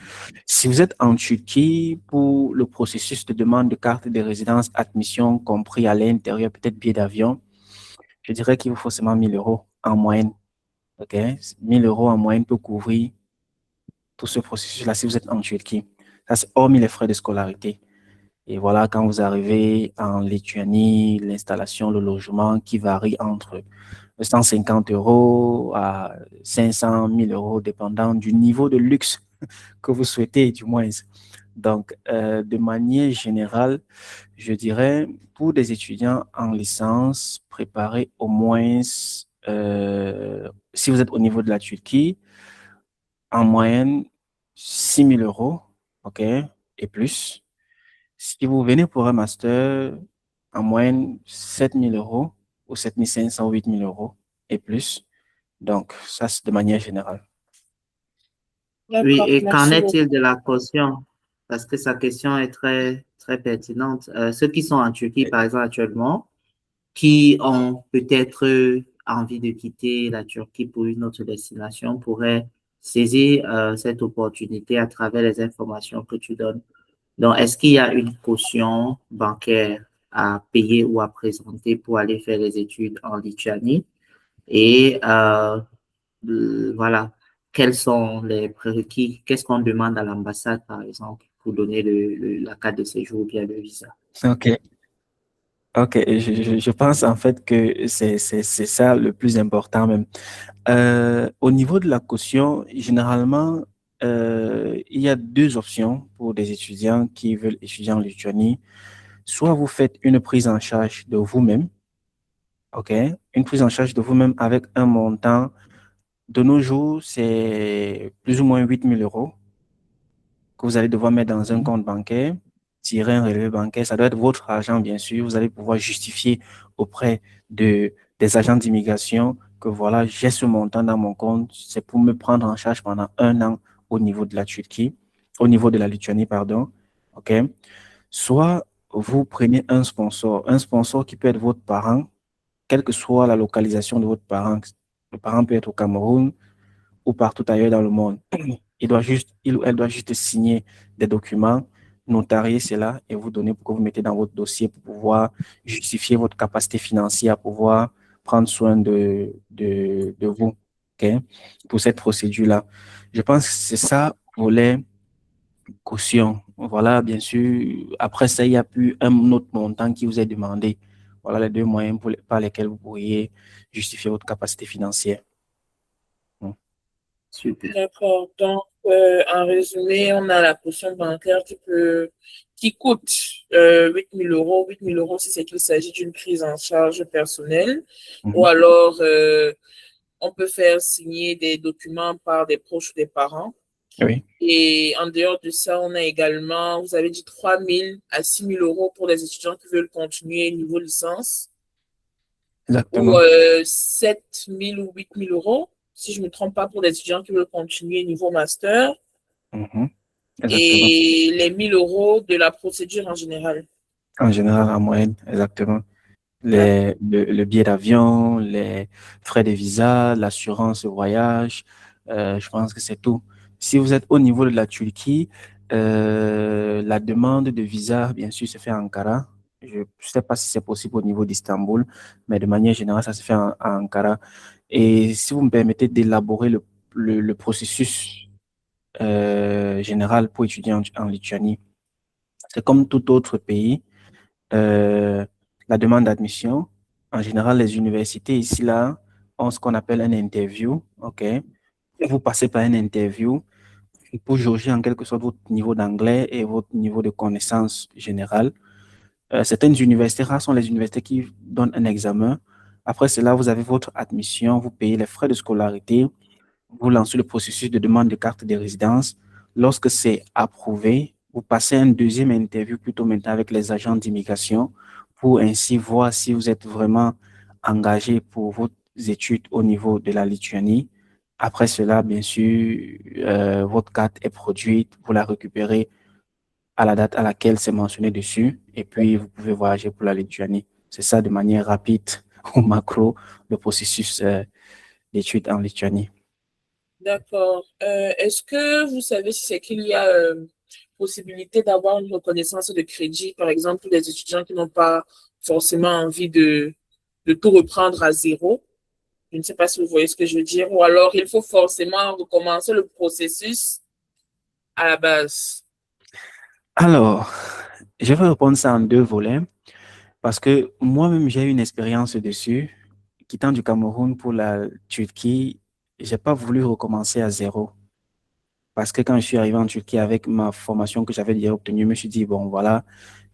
Si vous êtes en Turquie, pour le processus de demande de carte de résidence, admission compris à l'intérieur, peut-être billet d'avion, je dirais qu'il vous faut seulement 1 000 € en moyenne. OK? 1 000 € en moyenne peut couvrir tout ce processus-là si vous êtes en Turquie. Ça, c'est hormis les frais de scolarité. Et voilà, quand vous arrivez en Lituanie, l'installation, le logement qui varie entre 150 € à 500 000 €, dépendant du niveau de luxe que vous souhaitez, du moins. Donc, de manière générale, je dirais, pour des étudiants en licence, préparez au moins, si vous êtes au niveau de la Turquie, en moyenne 6 000 euros, OK, et plus. Si vous venez pour un master, en moyenne 7 000 euros ou 7 500 ou 8 000 euros et plus. Donc, ça, c'est de manière générale. Oui, D'accord, et qu'en merci est-il beaucoup. de la caution? Parce que sa question est très, très pertinente. Ceux qui sont en Turquie, par exemple, actuellement, qui ont peut-être envie de quitter la Turquie pour une autre destination, pourraient saisir cette opportunité à travers les informations que tu donnes. Donc, est-ce qu'il y a une caution bancaire à payer ou à présenter pour aller faire les études en Lituanie? Et voilà, quels sont les prérequis? Qu'est-ce qu'on demande à l'ambassade, par exemple, pour donner la carte de séjour ou bien le visa? OK. OK. Je pense en fait que c'est ça le plus important même. Au niveau de la caution, généralement, il y a deux options pour des étudiants qui veulent étudier en Lituanie. Soit vous faites une prise en charge de vous-même, OK? Une prise en charge de vous-même avec un montant. De nos jours, c'est plus ou moins 8 000 euros que vous allez devoir mettre dans un compte bancaire, tirer un relevé bancaire. Ça doit être votre argent, bien sûr. Vous allez pouvoir justifier auprès des agents d'immigration que voilà, j'ai ce montant dans mon compte. C'est pour me prendre en charge pendant un an au niveau de la Turquie, au niveau de la Lituanie, pardon. OK? Soit vous prenez un sponsor qui peut être votre parent, quelle que soit la localisation de votre parent. Le parent peut être au Cameroun ou partout ailleurs dans le monde. Il ou elle doit juste signer des documents, notarier cela et vous donner pour que vous mettez dans votre dossier pour pouvoir justifier votre capacité financière à pouvoir prendre soin de vous, OK, pour cette procédure-là. Je pense que c'est ça pour les cautions. Voilà, bien sûr. Après ça, il n'y a plus un autre montant qui vous est demandé. Voilà les deux moyens par lesquels vous pourriez justifier votre capacité financière. Super. D'accord. Donc, en résumé, on a la caution bancaire qui coûte 8 000 euros. 8 000 euros si c'est qu'il s'agit d'une prise en charge personnelle. Ou Mhm. alors, on peut faire signer des documents par des proches ou des parents. Oui, Et en dehors de ça, on a également, vous avez dit 3 000 à 6 000 euros pour les étudiants qui veulent continuer niveau licence. Ou exactement. 7 000 ou 8 000 euros, si je ne me trompe pas, pour les étudiants qui veulent continuer niveau master, Mhm. Exactement. et les 1 000 euros de la procédure en général. En général, en moyenne, exactement. D'accord. Le billet d'avion, les frais de visa, l'assurance voyage, je pense que c'est tout. Si vous êtes au niveau de la Turquie, la demande de visa, bien sûr, se fait à Ankara. Je ne sais pas si c'est possible au niveau d'Istanbul, mais de manière générale, ça se fait à Ankara. Et si vous me permettez d'élaborer le processus général pour étudier en Lituanie, c'est comme tout autre pays. euh, la demande d'admission. En général, les universités ici, là, ont ce qu'on appelle un interview. OK? Vous passez par un interview pour jauger en quelque sorte votre niveau d'anglais et votre niveau de connaissance générale. Certaines universités rares sont les universités qui donnent un examen. Après cela, vous avez votre admission, vous payez les frais de scolarité, vous lancez le processus de demande de carte de résidence. Lorsque c'est approuvé, vous passez un deuxième interview plutôt maintenant avec les agents d'immigration pour ainsi voir si vous êtes vraiment engagé pour vos études au niveau de la Lituanie. Après cela, bien sûr, votre carte est produite, vous la récupérez à la date à laquelle c'est mentionné dessus et puis vous pouvez voyager pour la Lituanie. C'est ça de manière rapide au macro, le processus d'études en Lituanie. D'accord. Est-ce que vous savez si c'est qu'il y a possibilité d'avoir une reconnaissance de crédit, par exemple, pour les étudiants qui n'ont pas forcément envie de tout reprendre à zéro? Je ne sais pas si vous voyez ce que je veux dire. Ou alors, il faut forcément recommencer le processus à la base. Alors, je vais répondre ça en deux volets parce que moi-même, j'ai eu une expérience dessus. Quittant du Cameroun pour la Turquie, j'ai pas voulu recommencer à zéro. Parce que quand je suis arrivé en Turquie avec ma formation que j'avais déjà obtenue, je me suis dit, bon, voilà,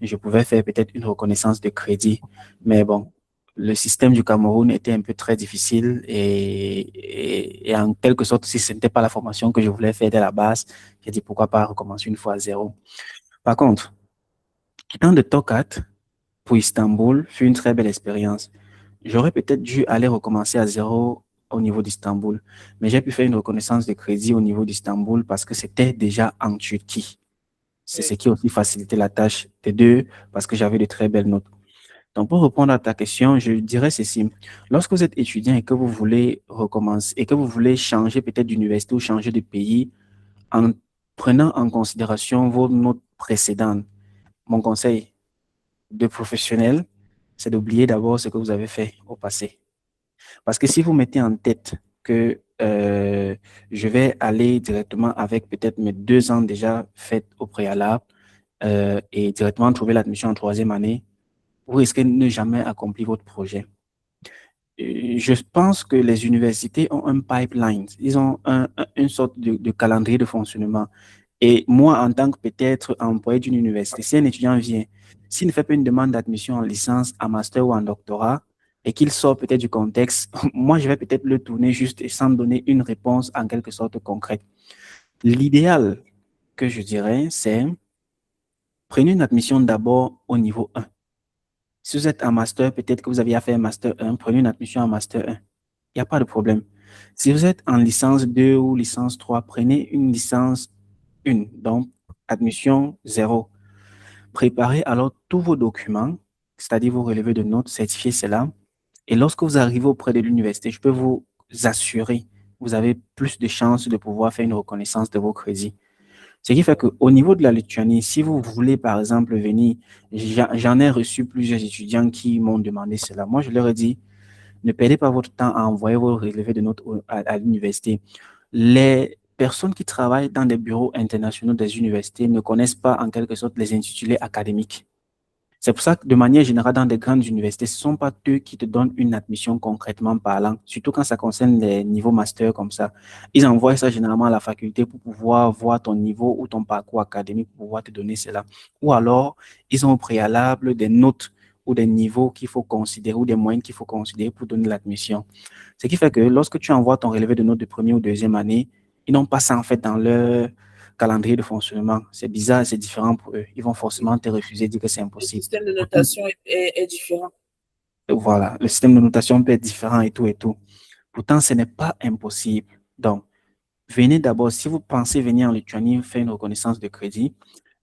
je pouvais faire peut-être une reconnaissance de crédit. Mais bon, le système du Cameroun était un peu très difficile et en quelque sorte, si ce n'était pas la formation que je voulais faire dès la base, j'ai dit pourquoi pas recommencer une fois à zéro. Par contre, quittant de Tokat pour Istanbul fut une très belle expérience. J'aurais peut-être dû aller recommencer à zéro au niveau d'Istanbul, mais j'ai pu faire une reconnaissance de crédit au niveau d'Istanbul parce que c'était déjà en Turquie. C'est ce Oui. qui a aussi facilité la tâche des deux parce que j'avais de très belles notes. Donc, pour répondre à ta question, je dirais ceci. Lorsque vous êtes étudiant et que vous voulez recommencer et que vous voulez changer peut-être d'université ou changer de pays en prenant en considération vos notes précédentes, mon conseil de professionnel, c'est d'oublier d'abord ce que vous avez fait au passé. Parce que si vous mettez en tête que je vais aller directement avec peut-être mes 2 ans déjà faits au préalable et directement trouver l'admission en troisième année, vous risquez de ne jamais accomplir votre projet. Je pense que les universités ont un pipeline, ils ont une sorte de calendrier de fonctionnement. Et moi, en tant que peut-être employé d'une université, si un étudiant vient, s'il ne fait pas une demande d'admission en licence, en master ou en doctorat, et qu'il sort peut-être du contexte, moi, je vais peut-être le tourner juste et sans donner une réponse en quelque sorte concrète. L'idéal que je dirais, c'est prenez une admission d'abord au niveau 1. Si vous êtes en master, peut-être que vous avez à faire un master 1, prenez une admission en master 1. Il n'y a pas de problème. Si vous êtes en licence 2 ou licence 3, prenez une licence 1, donc admission 0. Préparez alors tous vos documents, c'est-à-dire vos relevés de notes, certifiez cela. Et lorsque vous arrivez auprès de l'université, je peux vous assurer, vous avez plus de chances de pouvoir faire une reconnaissance de vos crédits. Ce qui fait qu'au niveau de la Lituanie, si vous voulez, par exemple, venir, j'en ai reçu plusieurs étudiants qui m'ont demandé cela. Moi, je leur ai dit, ne perdez pas votre temps à envoyer vos relevés de notes à l'université. Les personnes qui travaillent dans des bureaux internationaux des universités ne connaissent pas en quelque sorte les intitulés académiques. C'est pour ça que de manière générale, dans des grandes universités, ce ne sont pas eux qui te donnent une admission concrètement parlant, surtout quand ça concerne les niveaux master comme ça. Ils envoient ça généralement à la faculté pour pouvoir voir ton niveau ou ton parcours académique pour pouvoir te donner cela. Ou alors, ils ont au préalable des notes ou des niveaux qu'il faut considérer ou des moyens qu'il faut considérer pour donner l'admission. Ce qui fait que lorsque tu envoies ton relevé de notes de première ou deuxième année, ils n'ont pas ça en fait dans leur calendrier de fonctionnement. C'est bizarre, c'est différent pour eux. Ils vont forcément te refuser, dire que c'est Le impossible. système de notation est différent. Voilà, le système de notation peut être différent et tout et tout. Pourtant, ce n'est pas impossible. Donc, venez d'abord, si vous pensez venir en Lituanie faire une reconnaissance de crédit,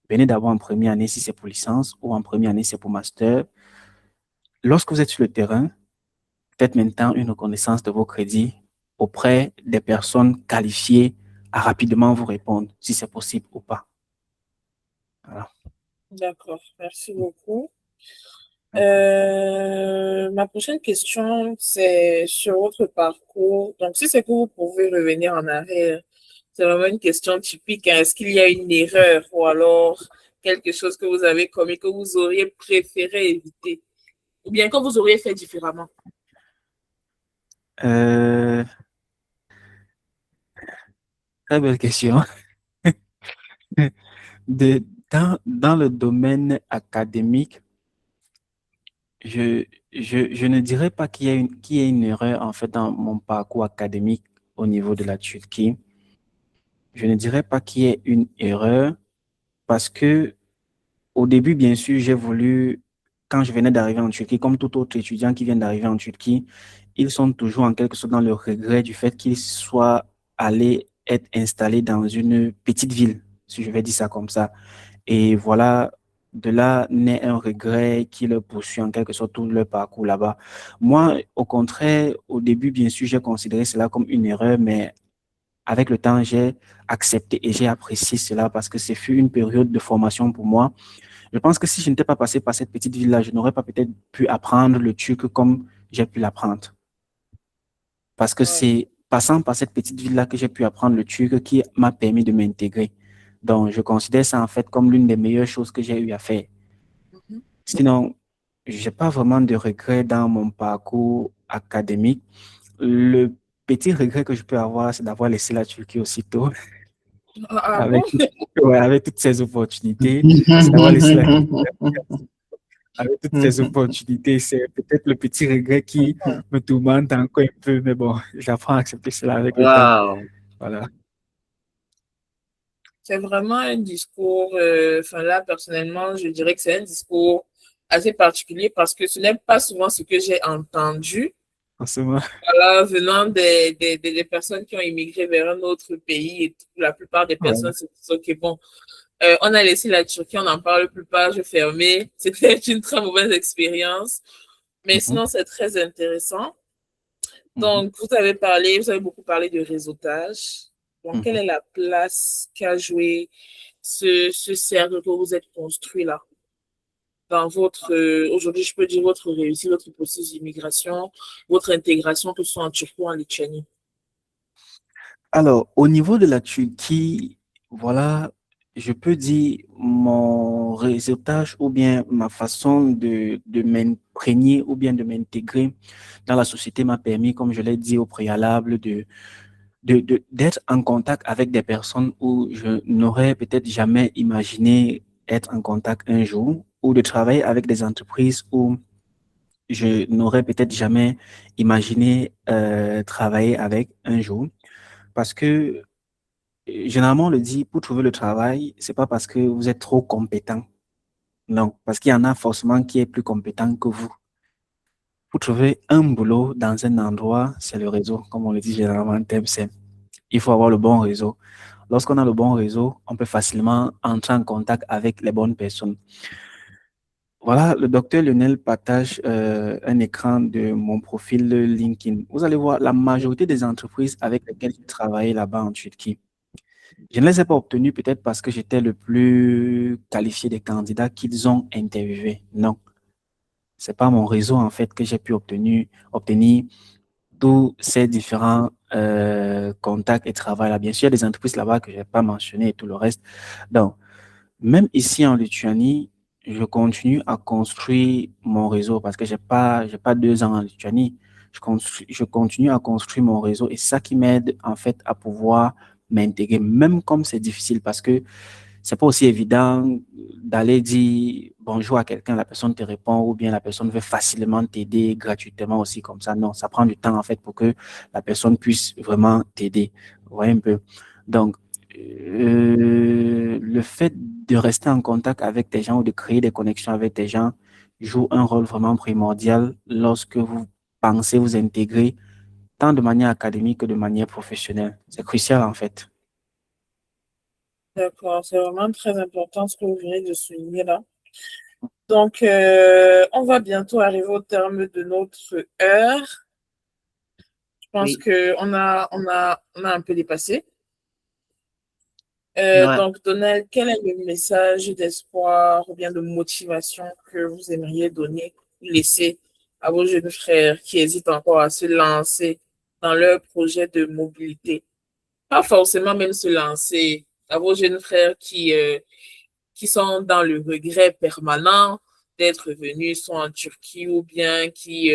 venez d'abord en première année si c'est pour licence ou en première année si c'est pour master. Lorsque vous êtes sur le terrain, faites maintenant une reconnaissance de vos crédits auprès des personnes qualifiées à rapidement vous répondre si c'est possible ou pas. Voilà. D'accord, merci beaucoup. Ma prochaine question, c'est sur votre parcours. Donc, si c'est que vous pouvez revenir en arrière, c'est vraiment une question typique, hein. Est-ce qu'il y a une erreur ou alors quelque chose que vous avez commis que vous auriez préféré éviter ou bien que vous auriez fait différemment? Euh, Très belle question. De, dans le domaine académique, je, je ne dirais pas qu'il y a une erreur en fait dans mon parcours académique au niveau de la Turquie. Je ne dirais pas qu'il y ait une erreur parce que au début, bien sûr, j'ai voulu, quand je venais d'arriver en Turquie, comme tout autre étudiant qui vient d'arriver en Turquie, ils sont toujours en quelque sorte dans le regret du fait qu'ils soient allés être installés dans une petite ville, si je vais dire ça comme ça. Et voilà, de là naît un regret qui leur poursuit en quelque sorte tout leur parcours là-bas. Moi, au contraire, au début, bien sûr, j'ai considéré cela comme une erreur, mais avec le temps, j'ai accepté et j'ai apprécié cela parce que ce fut une période de formation pour moi. Je pense que si je n'étais pas passé par cette petite ville-là, je n'aurais pas peut-être pu apprendre le turc comme j'ai pu l'apprendre. Parce que Ouais. c'est passant par cette petite ville-là que j'ai pu apprendre le turc qui m'a permis de m'intégrer. Donc, je considère ça en fait comme l'une des meilleures choses que j'ai eu à faire. Mhm. Sinon, j'ai pas vraiment de regrets dans mon parcours académique. Le petit regret que je peux avoir, c'est d'avoir laissé la Turquie aussitôt. Ah avec, bon? ouais, avec toutes ces opportunités. Savoir laisser la avec toutes ces opportunités, c'est peut-être le petit regret qui me tourmente encore un peu, mais bon, j'apprends à accepter cela avec le temps. Wow. Voilà. C'est vraiment un discours, enfin là, personnellement, je dirais que c'est un discours assez particulier parce que ce n'est pas souvent ce que j'ai entendu, En ce moment, voilà, venant des personnes qui ont immigré vers un autre pays et la plupart des ouais. personnes se disent, OK, bon, on a laissé la Turquie, on n'en parle plus, page fermée. C'était une très mauvaise expérience, mais Mhm, sinon, c'est très intéressant. mhm, Donc, vous avez beaucoup parlé de réseautage. Donc, quelle mhm. est la place qu'a joué ce cercle que vous êtes construit là dans votre, aujourd'hui, je peux dire votre réussite, votre processus d'immigration, votre intégration, que ce soit en Turquie ou en Lituanie. Alors, au niveau de la Turquie, voilà, je peux dire mon réseautage ou bien ma façon de m'imprégner ou bien de m'intégrer dans la société m'a permis, comme je l'ai dit au préalable, d'être en contact avec des personnes où je n'aurais peut-être jamais imaginé être en contact un jour, ou de travailler avec des entreprises où je n'aurais peut-être jamais imaginé travailler avec un jour. Parce que généralement, on le dit, pour trouver le travail, c'est pas parce que vous êtes trop compétent. Non, parce qu'il y en a forcément qui est plus compétent que vous. Pour trouver un boulot dans un endroit, c'est le réseau. Comme on le dit généralement en thème, c'est il faut avoir le bon réseau. Lorsqu'on a le bon réseau, on peut facilement entrer en contact avec les bonnes personnes. Voilà, le docteur Lionel partage un écran de mon profil LinkedIn. Vous allez voir la majorité des entreprises avec lesquelles j'ai travaillé là-bas en Turquie. Je ne les ai pas obtenus peut-être parce que j'étais le plus qualifié des candidats qu'ils ont interviewés. Non, c'est pas mon réseau en fait que j'ai pu obtenir tous ces différents contacts et travail là. Bien sûr, il y a des entreprises là-bas que je n'ai pas mentionnées et tout le reste. Donc, même ici en Lituanie, je continue à construire mon réseau parce que j'ai pas 2 ans en Lituanie. Je continue à construire mon réseau et c'est ça qui m'aide en fait à pouvoir m'intégrer, même comme c'est difficile parce que c'est pas aussi évident d'aller dire bonjour à quelqu'un, la personne te répond ou bien la personne veut facilement t'aider gratuitement aussi comme ça. Non, ça prend du temps en fait pour que la personne puisse vraiment t'aider. Vous voyez un peu. Donc, le fait de rester en contact avec des gens ou de créer des connexions avec des gens joue un rôle vraiment primordial lorsque vous pensez vous intégrer tant de manière académique que de manière professionnelle. C'est crucial en fait. D'accord, c'est vraiment très important ce que vous venez de souligner là. Donc, on va bientôt arriver au terme de notre heure. Je pense Oui. qu'on a un peu dépassé. Ouais. Donc, Donald, quel est le message d'espoir ou bien de motivation que vous aimeriez donner ou laisser à vos jeunes frères qui hésitent encore à se lancer dans leur projet de mobilité? Pas forcément même se lancer, à vos jeunes frères qui sont dans le regret permanent d'être venus, soit en Turquie ou bien qui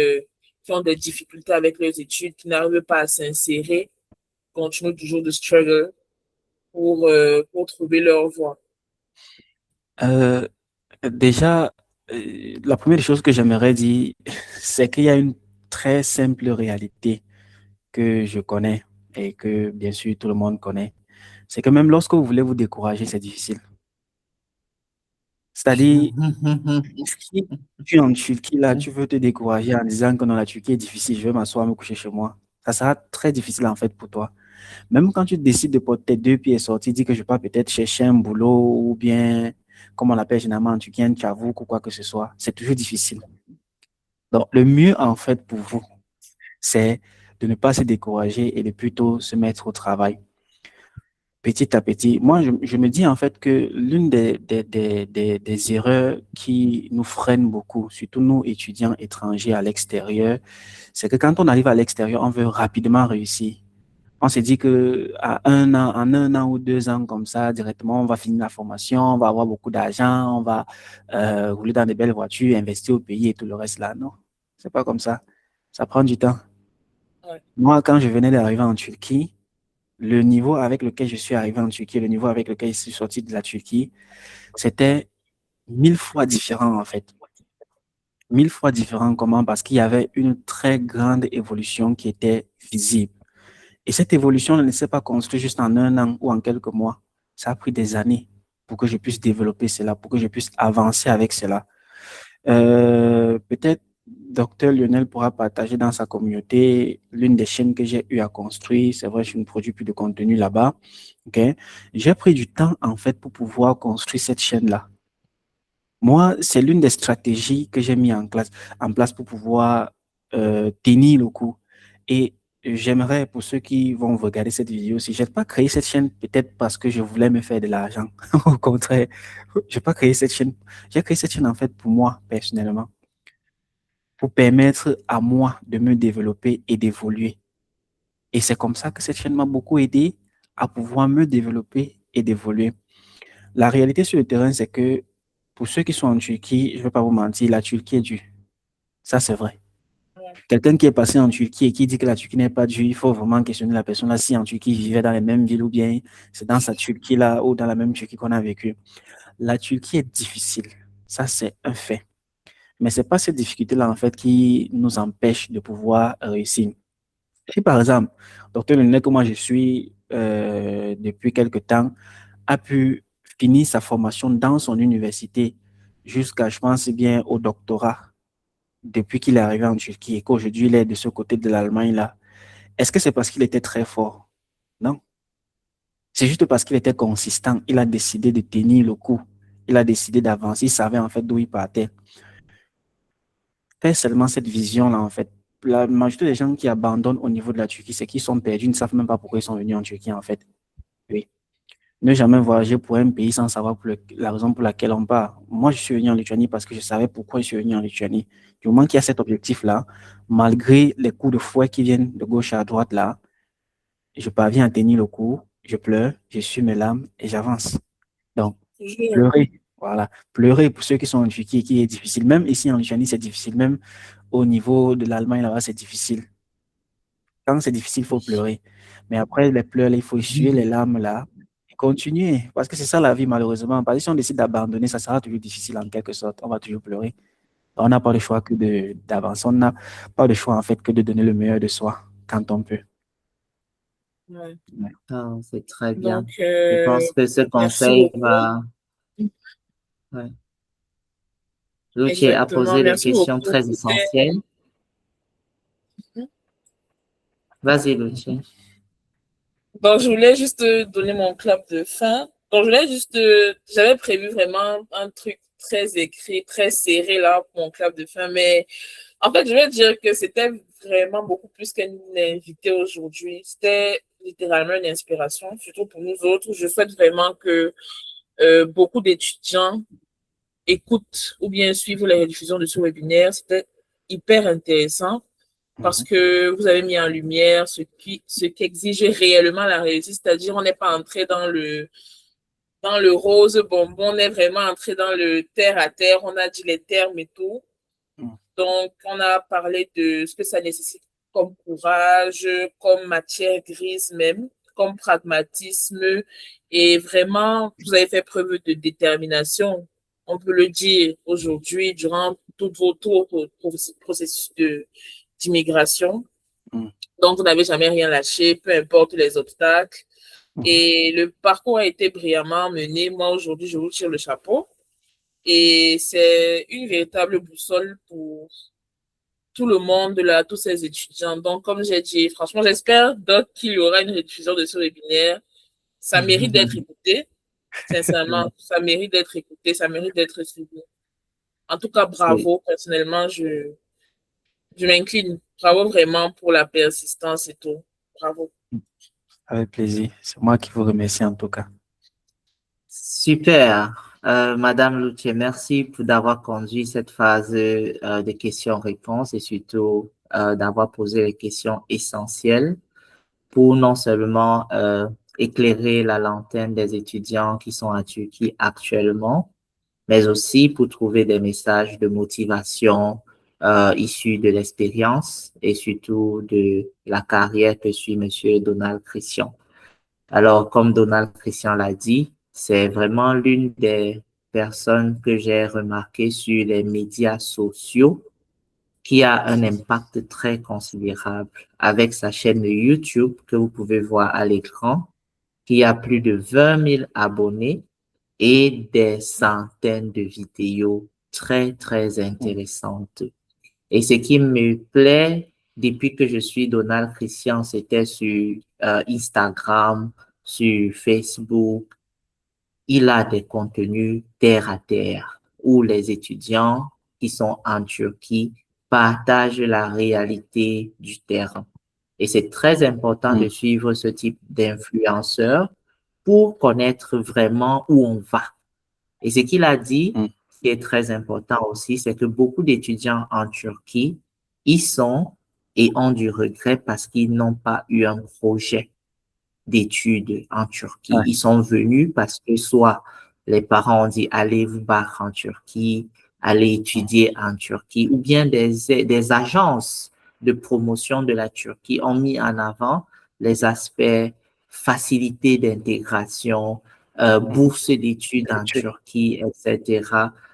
ont des difficultés avec leurs études, qui n'arrivent pas à s'insérer, continuent toujours de struggle pour trouver leur voie. Euh, Déjà, la première chose que j'aimerais dire, c'est qu'il y a une très simple réalité que je connais et que bien sûr tout le monde connaît. C'est que même lorsque vous voulez vous décourager, c'est difficile. C'est-à-dire, si tu es en Turquie, là, tu veux te décourager en disant que non, la Turquie est difficile, je vais m'asseoir, me coucher chez moi. Ça sera très difficile en fait pour toi. Même quand tu décides de porter tes 2 pieds et sortir, dis que je pars peut-être chercher un boulot ou bien, comme on l'appelle généralement en Turquie, un tchavuk ou quoi que ce soit, c'est toujours difficile. Donc, le mieux, en fait, pour vous, c'est de ne pas se décourager et de plutôt se mettre au travail petit à petit. Moi, je me dis en fait que l'une des erreurs qui nous freinent beaucoup, surtout nous étudiants étrangers à l'extérieur, c'est que quand on arrive à l'extérieur, on veut rapidement réussir. On se dit que à en 1 an ou 2 ans comme ça, directement, on va finir la formation, on va avoir beaucoup d'argent, on va rouler dans de belles voitures, investir au pays et tout le reste là. Non, c'est pas comme ça. Ça prend du temps. Ouais. Moi, quand je venais d'arriver en Turquie, le niveau avec lequel je suis arrivé en Turquie, le niveau avec lequel je suis sorti de la Turquie, c'était 1000 fois différent en fait. 1000 fois différent, comment? Parce qu'il y avait une très grande évolution qui était visible. Et cette évolution ne s'est pas construite juste en un an ou en quelques mois. Ça a pris des années pour que je puisse développer cela, pour que je puisse avancer avec cela. Peut-être Docteur Lionel pourra partager dans sa communauté l'une des chaînes que j'ai eu à construire. C'est vrai, je ne produis plus de contenu là-bas. Ok, j'ai pris du temps en fait pour pouvoir construire cette chaîne-là. Moi, c'est l'une des stratégies que j'ai mis en place pour pouvoir tenir le coup. Et j'aimerais, pour ceux qui vont regarder cette vidéo, si je n'ai pas créé cette chaîne peut-être parce que je voulais me faire de l'argent. Au contraire, je n'ai pas créé cette chaîne. J'ai créé cette chaîne en fait pour moi, personnellement, pour permettre à moi de me développer et d'évoluer. Et c'est comme ça que cette chaîne m'a beaucoup aidé à pouvoir me développer et d'évoluer. La réalité sur le terrain, c'est que pour ceux qui sont en Turquie, je ne vais pas vous mentir, la Turquie est dure. Ça, c'est vrai. Ouais. Quelqu'un qui est passé en Turquie et qui dit que la Turquie n'est pas dure, il faut vraiment questionner la personne là si en Turquie il vivait dans les mêmes villes ou bien c'est dans sa Turquie là ou dans la même Turquie qu'on a vécu. La Turquie est difficile. Ça, c'est un fait. Mais c'est pas cette difficulté-là, en fait, qui nous empêche de pouvoir réussir. Si, par exemple, docteur Lenet, que moi je suis depuis quelque temps, a pu finir sa formation dans son université jusqu'à, je pense bien, au doctorat depuis qu'il est arrivé en Turquie et qu'aujourd'hui il est de ce côté de l'Allemagne là. Est-ce que c'est parce qu'il était très fort? Non. C'est juste parce qu'il était consistant. Il a décidé de tenir le coup. Il a décidé d'avancer. Il savait en fait d'où il partait. Faire seulement cette vision-là, en fait. La majorité des gens qui abandonnent au niveau de la Turquie, c'est qu'ils sont perdus, ils ne savent même pas pourquoi ils sont venus en Turquie, en fait. Oui. Ne jamais voyager pour un pays sans savoir la raison pour laquelle on part. Moi, je suis venu en Lituanie parce que je savais pourquoi je suis venu en Lituanie. Du moment qu'il y a cet objectif-là, malgré les coups de fouet qui viennent de gauche à droite, là, je parviens à tenir le coup, je pleure, je suis mes larmes et j'avance. Donc, Toujours. pleurer, voilà. Pleurer pour ceux qui sont en Turquie, qui est difficile. Même ici en Lituanie, c'est difficile. Même au niveau de l'Allemagne, là-bas, c'est difficile. Quand c'est difficile, il faut pleurer. Mais après les pleurs, il faut essuyer les larmes là et continuer. Parce que c'est ça la vie, malheureusement. Parce que si on décide d'abandonner, ça sera toujours difficile en quelque sorte. On va toujours pleurer. On n'a pas le choix que d'avancer. On n'a pas le choix, en fait, que de donner le meilleur de soi quand on peut. Ouais. Ouais. Ah, c'est très bien. Donc, Je pense que ce merci conseil beaucoup. va... Ouais. Lucie a Exactement. posé des Merci questions beaucoup. très essentielles. Vas-y, Lucie. Donc, je voulais juste donner mon clap de fin. Donc, je voulais juste, j'avais prévu vraiment un truc très écrit, très serré là pour mon clap de fin, mais en fait, je vais dire que c'était vraiment beaucoup plus qu'un invité aujourd'hui. C'était littéralement une inspiration, surtout pour nous autres. Je souhaite vraiment que beaucoup d'étudiants écoutent ou bien suivent les rediffusions de ce webinaire. C'était hyper intéressant parce Mhm. que vous avez mis en lumière ce qu'exige réellement la réussite, c'est-à-dire on n'est pas entré dans le rose bonbon, on est vraiment entré dans le terre à terre, on a dit les termes et tout. Mhm. Donc, on a parlé de ce que ça nécessite comme courage, comme matière grise même, comme pragmatisme. Et vraiment, vous avez fait preuve de détermination. On peut le dire aujourd'hui, durant tout votre processus d'immigration. Mhm. Donc, vous n'avez jamais rien lâché, peu importe les obstacles. Mhm. Et le parcours a été brillamment mené. Moi, aujourd'hui, je vous tire le chapeau. Et c'est une véritable boussole pour tout le monde, là, tous ces étudiants. Donc, comme j'ai dit, franchement, j'espère donc qu'il y aura une rediffusion de ce webinaire. Ça mérite d'être écouté. Sincèrement, ça mérite d'être écouté, ça mérite d'être suivi. En tout cas, C'est bravo. Personnellement, je m'incline. Bravo vraiment pour la persistance et tout. Bravo. Avec plaisir. C'est moi qui vous remercie en tout cas. super. Madame Loutier, merci d'avoir conduit cette phase de questions-réponses et surtout d'avoir posé les questions essentielles pour non seulement éclairer la lanterne des étudiants qui sont en Turquie actuellement, mais aussi pour trouver des messages de motivation issus de l'expérience et surtout de la carrière que suit Monsieur Donald Christian. Alors, comme Donald Christian l'a dit, c'est vraiment l'une des personnes que j'ai remarqué sur les médias sociaux qui a un impact très considérable avec sa chaîne YouTube que vous pouvez voir à l'écran, qui a plus de 20 000 abonnés et des centaines de vidéos très, très intéressantes. Et ce qui me plaît depuis que je suis Donald Christian, c'était sur Instagram, sur Facebook. Il a des contenus terre à terre où les étudiants qui sont en Turquie partagent la réalité du terrain. Et c'est très important de suivre ce type d'influenceurs pour connaître vraiment où on va. Et ce qu'il a dit, qui est très important aussi, c'est que beaucoup d'étudiants en Turquie y sont et ont du regret parce qu'ils n'ont pas eu un projet d'études en Turquie. Ils sont venus parce que soit les parents ont dit allez vous battre en Turquie, allez étudier en Turquie, ou bien des agences de promotion de la Turquie ont mis en avant les aspects facilité d'intégration, bourse d'études en Turquie, etc.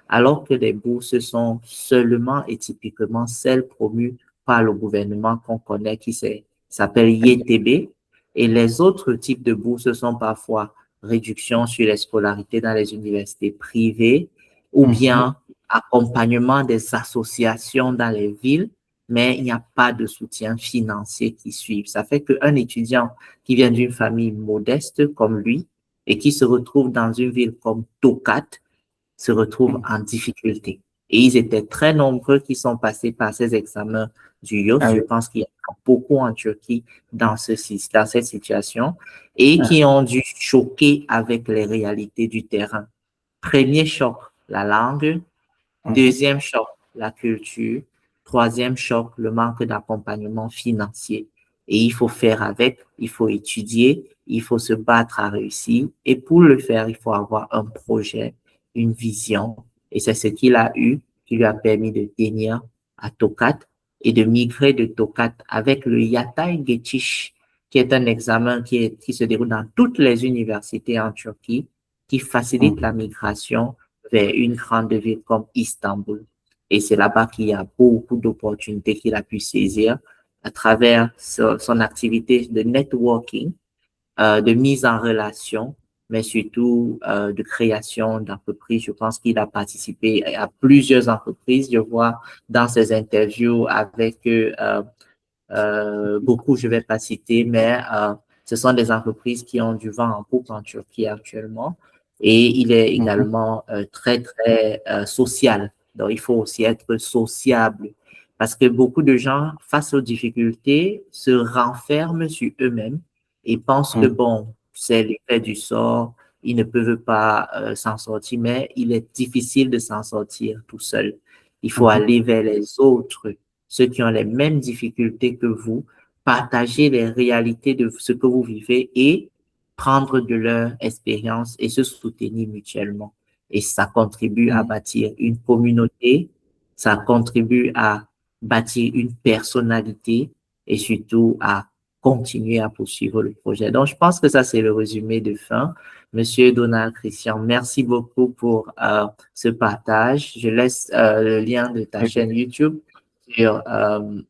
Alors que les bourses sont seulement et typiquement celles promues par le gouvernement qu'on connaît qui s'appelle YTB. Et les autres types de bourses sont parfois réduction sur les scolarités dans les universités privées ou bien accompagnement des associations dans les villes, mais il n'y a pas de soutien financier qui suit. Ça fait qu'un étudiant qui vient d'une famille modeste comme lui et qui se retrouve dans une ville comme Tokat se retrouve en difficulté. Et ils étaient très nombreux qui sont passés par ces examens du IELTS. Je pense qu'il y a beaucoup en Turquie dans cette situation et qui ont dû choquer avec les réalités du terrain. Premier choc, la langue. Deuxième choc, la culture. Troisième choc, le manque d'accompagnement financier. Et il faut faire avec, il faut étudier, il faut se battre à réussir. Et pour le faire, il faut avoir un projet, une vision. Et c'est ce qu'il a eu qui lui a permis de tenir à Tokat et de migrer de Tokat avec le Yatay Geçiş, qui est un examen qui se déroule dans toutes les universités en Turquie, qui facilite la migration vers une grande ville comme Istanbul. Et c'est là-bas qu'il y a beaucoup d'opportunités qu'il a pu saisir à travers son activité de networking, de mise en relation, mais surtout de création d'entreprises. Je pense qu'il a participé à plusieurs entreprises. Je vois dans ses interviews avec beaucoup, je ne vais pas citer, mais ce sont des entreprises qui ont du vent en poupe en Turquie actuellement. Et il est également très, très social. Donc, il faut aussi être sociable parce que beaucoup de gens, face aux difficultés, se renferment sur eux-mêmes et pensent que, bon, c'est l'effet du sort, ils ne peuvent pas s'en sortir, mais il est difficile de s'en sortir tout seul. Il faut aller vers les autres, ceux qui ont les mêmes difficultés que vous, partager les réalités de ce que vous vivez et prendre de leur expérience et se soutenir mutuellement. Et ça contribue à bâtir une communauté, ça contribue à bâtir une personnalité et surtout à continuer à poursuivre le projet. Donc, je pense que ça, c'est le résumé de fin. Monsieur Donald Christian, merci beaucoup pour ce partage. Je laisse le lien de ta chaîne YouTube sur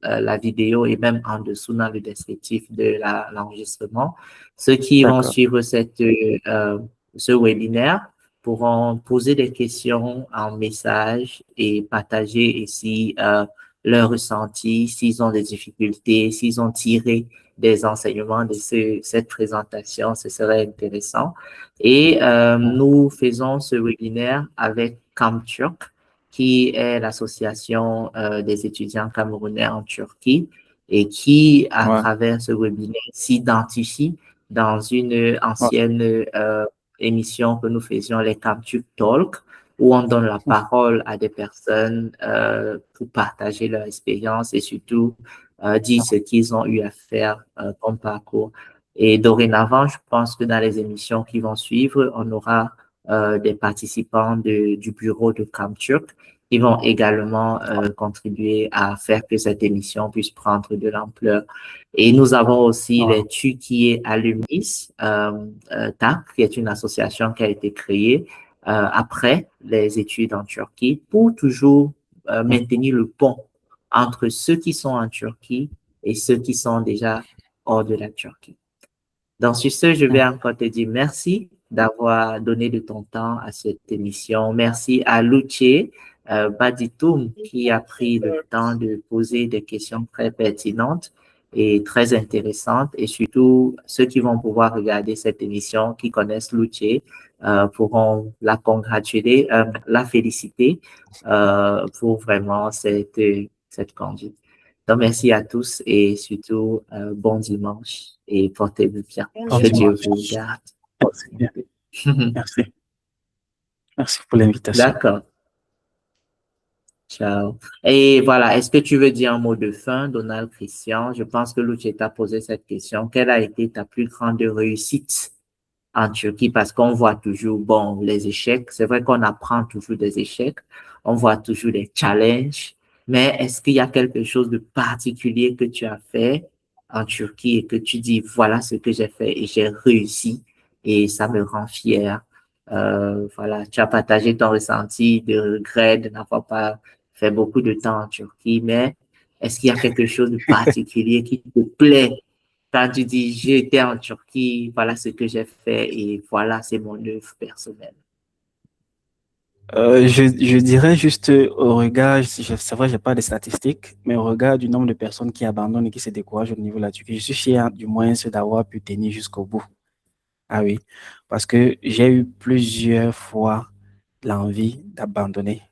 la vidéo et même en dessous dans le descriptif de l'enregistrement. Ceux qui vont suivre ce webinaire pourront poser des questions en message et partager ici leur ressenti, s'ils ont des difficultés, s'ils ont tiré des enseignements de cette présentation, ce serait intéressant. Et nous faisons ce webinaire avec CamTurk, qui est l'association des étudiants camerounais en Turquie et qui, à travers ce webinaire, s'identifie dans une ancienne émission que nous faisions, les CamTurk Talk, où on donne la parole à des personnes pour partager leur expérience et surtout dire ce qu'ils ont eu à faire comme parcours. Et dorénavant, je pense que dans les émissions qui vont suivre, on aura des participants du bureau de CamTurk qui vont également contribuer à faire que cette émission puisse prendre de l'ampleur. Et nous avons aussi les Turkiye Alumnis TAC, qui est une association qui a été créée après les études en Turquie pour toujours maintenir le pont entre ceux qui sont en Turquie et ceux qui sont déjà hors de la Turquie. Donc, sur ce, je vais encore te dire merci d'avoir donné de ton temps à cette émission. Merci à Luce Baditoum qui a pris le temps de poser des questions très pertinentes et très intéressantes. Et surtout, ceux qui vont pouvoir regarder cette émission, qui connaissent Luce, pourront la congratuler, la féliciter pour vraiment cette conduite. Donc, merci à tous et surtout, bon dimanche et portez-vous bien. Que Dieu vous garde. Bien. Merci. Merci pour l'invitation. D'accord. Ciao. Et voilà, est-ce que tu veux dire un mot de fin, Donald Christian? Je pense que Luce t'a posé cette question. Quelle a été ta plus grande réussite en Turquie? Parce qu'on voit toujours, bon, les échecs. C'est vrai qu'on apprend toujours des échecs. On voit toujours des challenges. Mais est-ce qu'il y a quelque chose de particulier que tu as fait en Turquie et que tu dis, voilà ce que j'ai fait et j'ai réussi et ça me rend fier? Voilà, tu as partagé ton ressenti de regret de n'avoir pas fait beaucoup de temps en Turquie, mais est-ce qu'il y a quelque chose de particulier qui te plaît quand tu dis, j'ai été en Turquie, voilà ce que j'ai fait et voilà, c'est mon œuvre personnelle? Je dirais juste au regard, c'est vrai, j'ai pas de statistiques, mais au regard du nombre de personnes qui abandonnent et qui se découragent au niveau de la Turquie, je suis fier du moins d'avoir pu tenir jusqu'au bout. Ah oui, parce que j'ai eu plusieurs fois l'envie d'abandonner,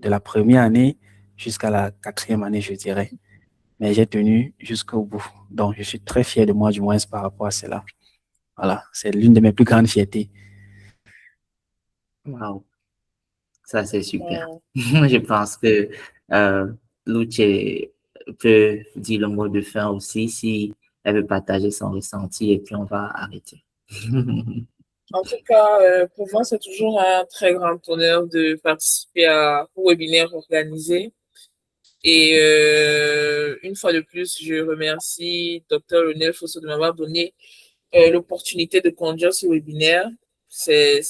de la première année jusqu'à la quatrième année, je dirais. Mais j'ai tenu jusqu'au bout. Donc, je suis très fier de moi, du moins, par rapport à cela. Voilà, c'est l'une de mes plus grandes fiertés. Wow, ça c'est super. Je pense que Luce peut dire le mot de fin aussi si elle veut partager son ressenti et puis on va arrêter. En tout cas, pour moi, c'est toujours un très grand honneur de participer au webinaire organisé. Et une fois de plus, je remercie Dr. Lionel Fosso de m'avoir donné l'opportunité de conduire ce webinaire. C'est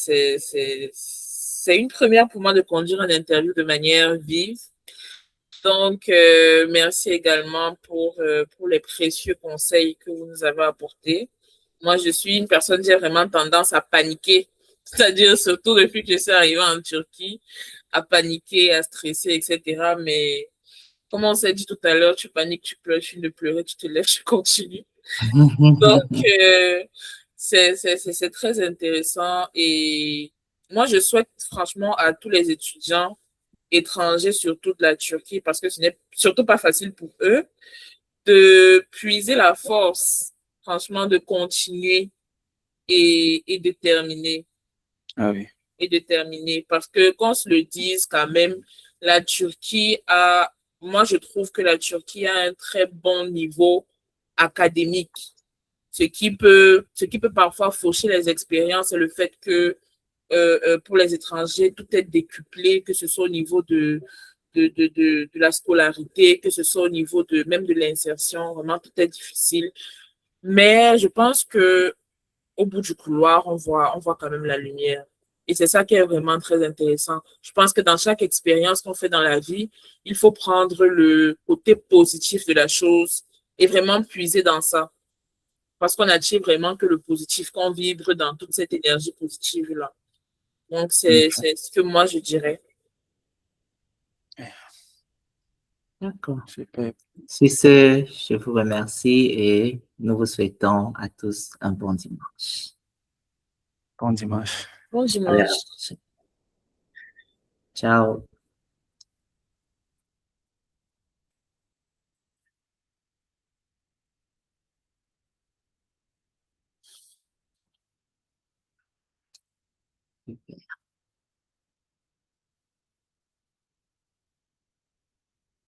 une première pour moi de conduire une interview de manière vive. Donc, merci également pour les précieux conseils que vous nous avez apportés. Moi, je suis une personne qui a vraiment tendance à paniquer, c'est-à-dire surtout depuis que je suis arrivée en Turquie, à paniquer, à stresser, etc. Mais comme on s'est dit tout à l'heure, tu paniques, tu pleures, tu ne pleures, tu te lèves, tu continues. Donc, c'est très intéressant. Et moi, je souhaite franchement à tous les étudiants étrangers, surtout de la Turquie, parce que ce n'est surtout pas facile pour eux, de puiser la force, franchement, de continuer et de terminer. Ah oui. Et de terminer. Parce que qu'on se le dise quand même, la Turquie a, moi je trouve que la Turquie a un très bon niveau académique. Ce qui peut parfois faucher les expériences, c'est le fait que pour les étrangers, tout est décuplé, que ce soit au niveau de la scolarité, que ce soit au niveau même de l'insertion, vraiment tout est difficile. Mais je pense que au bout du couloir, on voit quand même la lumière. Et c'est ça qui est vraiment très intéressant. Je pense que dans chaque expérience qu'on fait dans la vie, il faut prendre le côté positif de la chose et vraiment puiser dans ça. Parce qu'on attire vraiment que le positif, qu'on vibre dans toute cette énergie positive-là. Donc, c'est ce que moi, je dirais. D'accord. Super. Sur ce, je vous remercie et nous vous souhaitons à tous un bon dimanche. Bon dimanche. Bon dimanche. Ciao.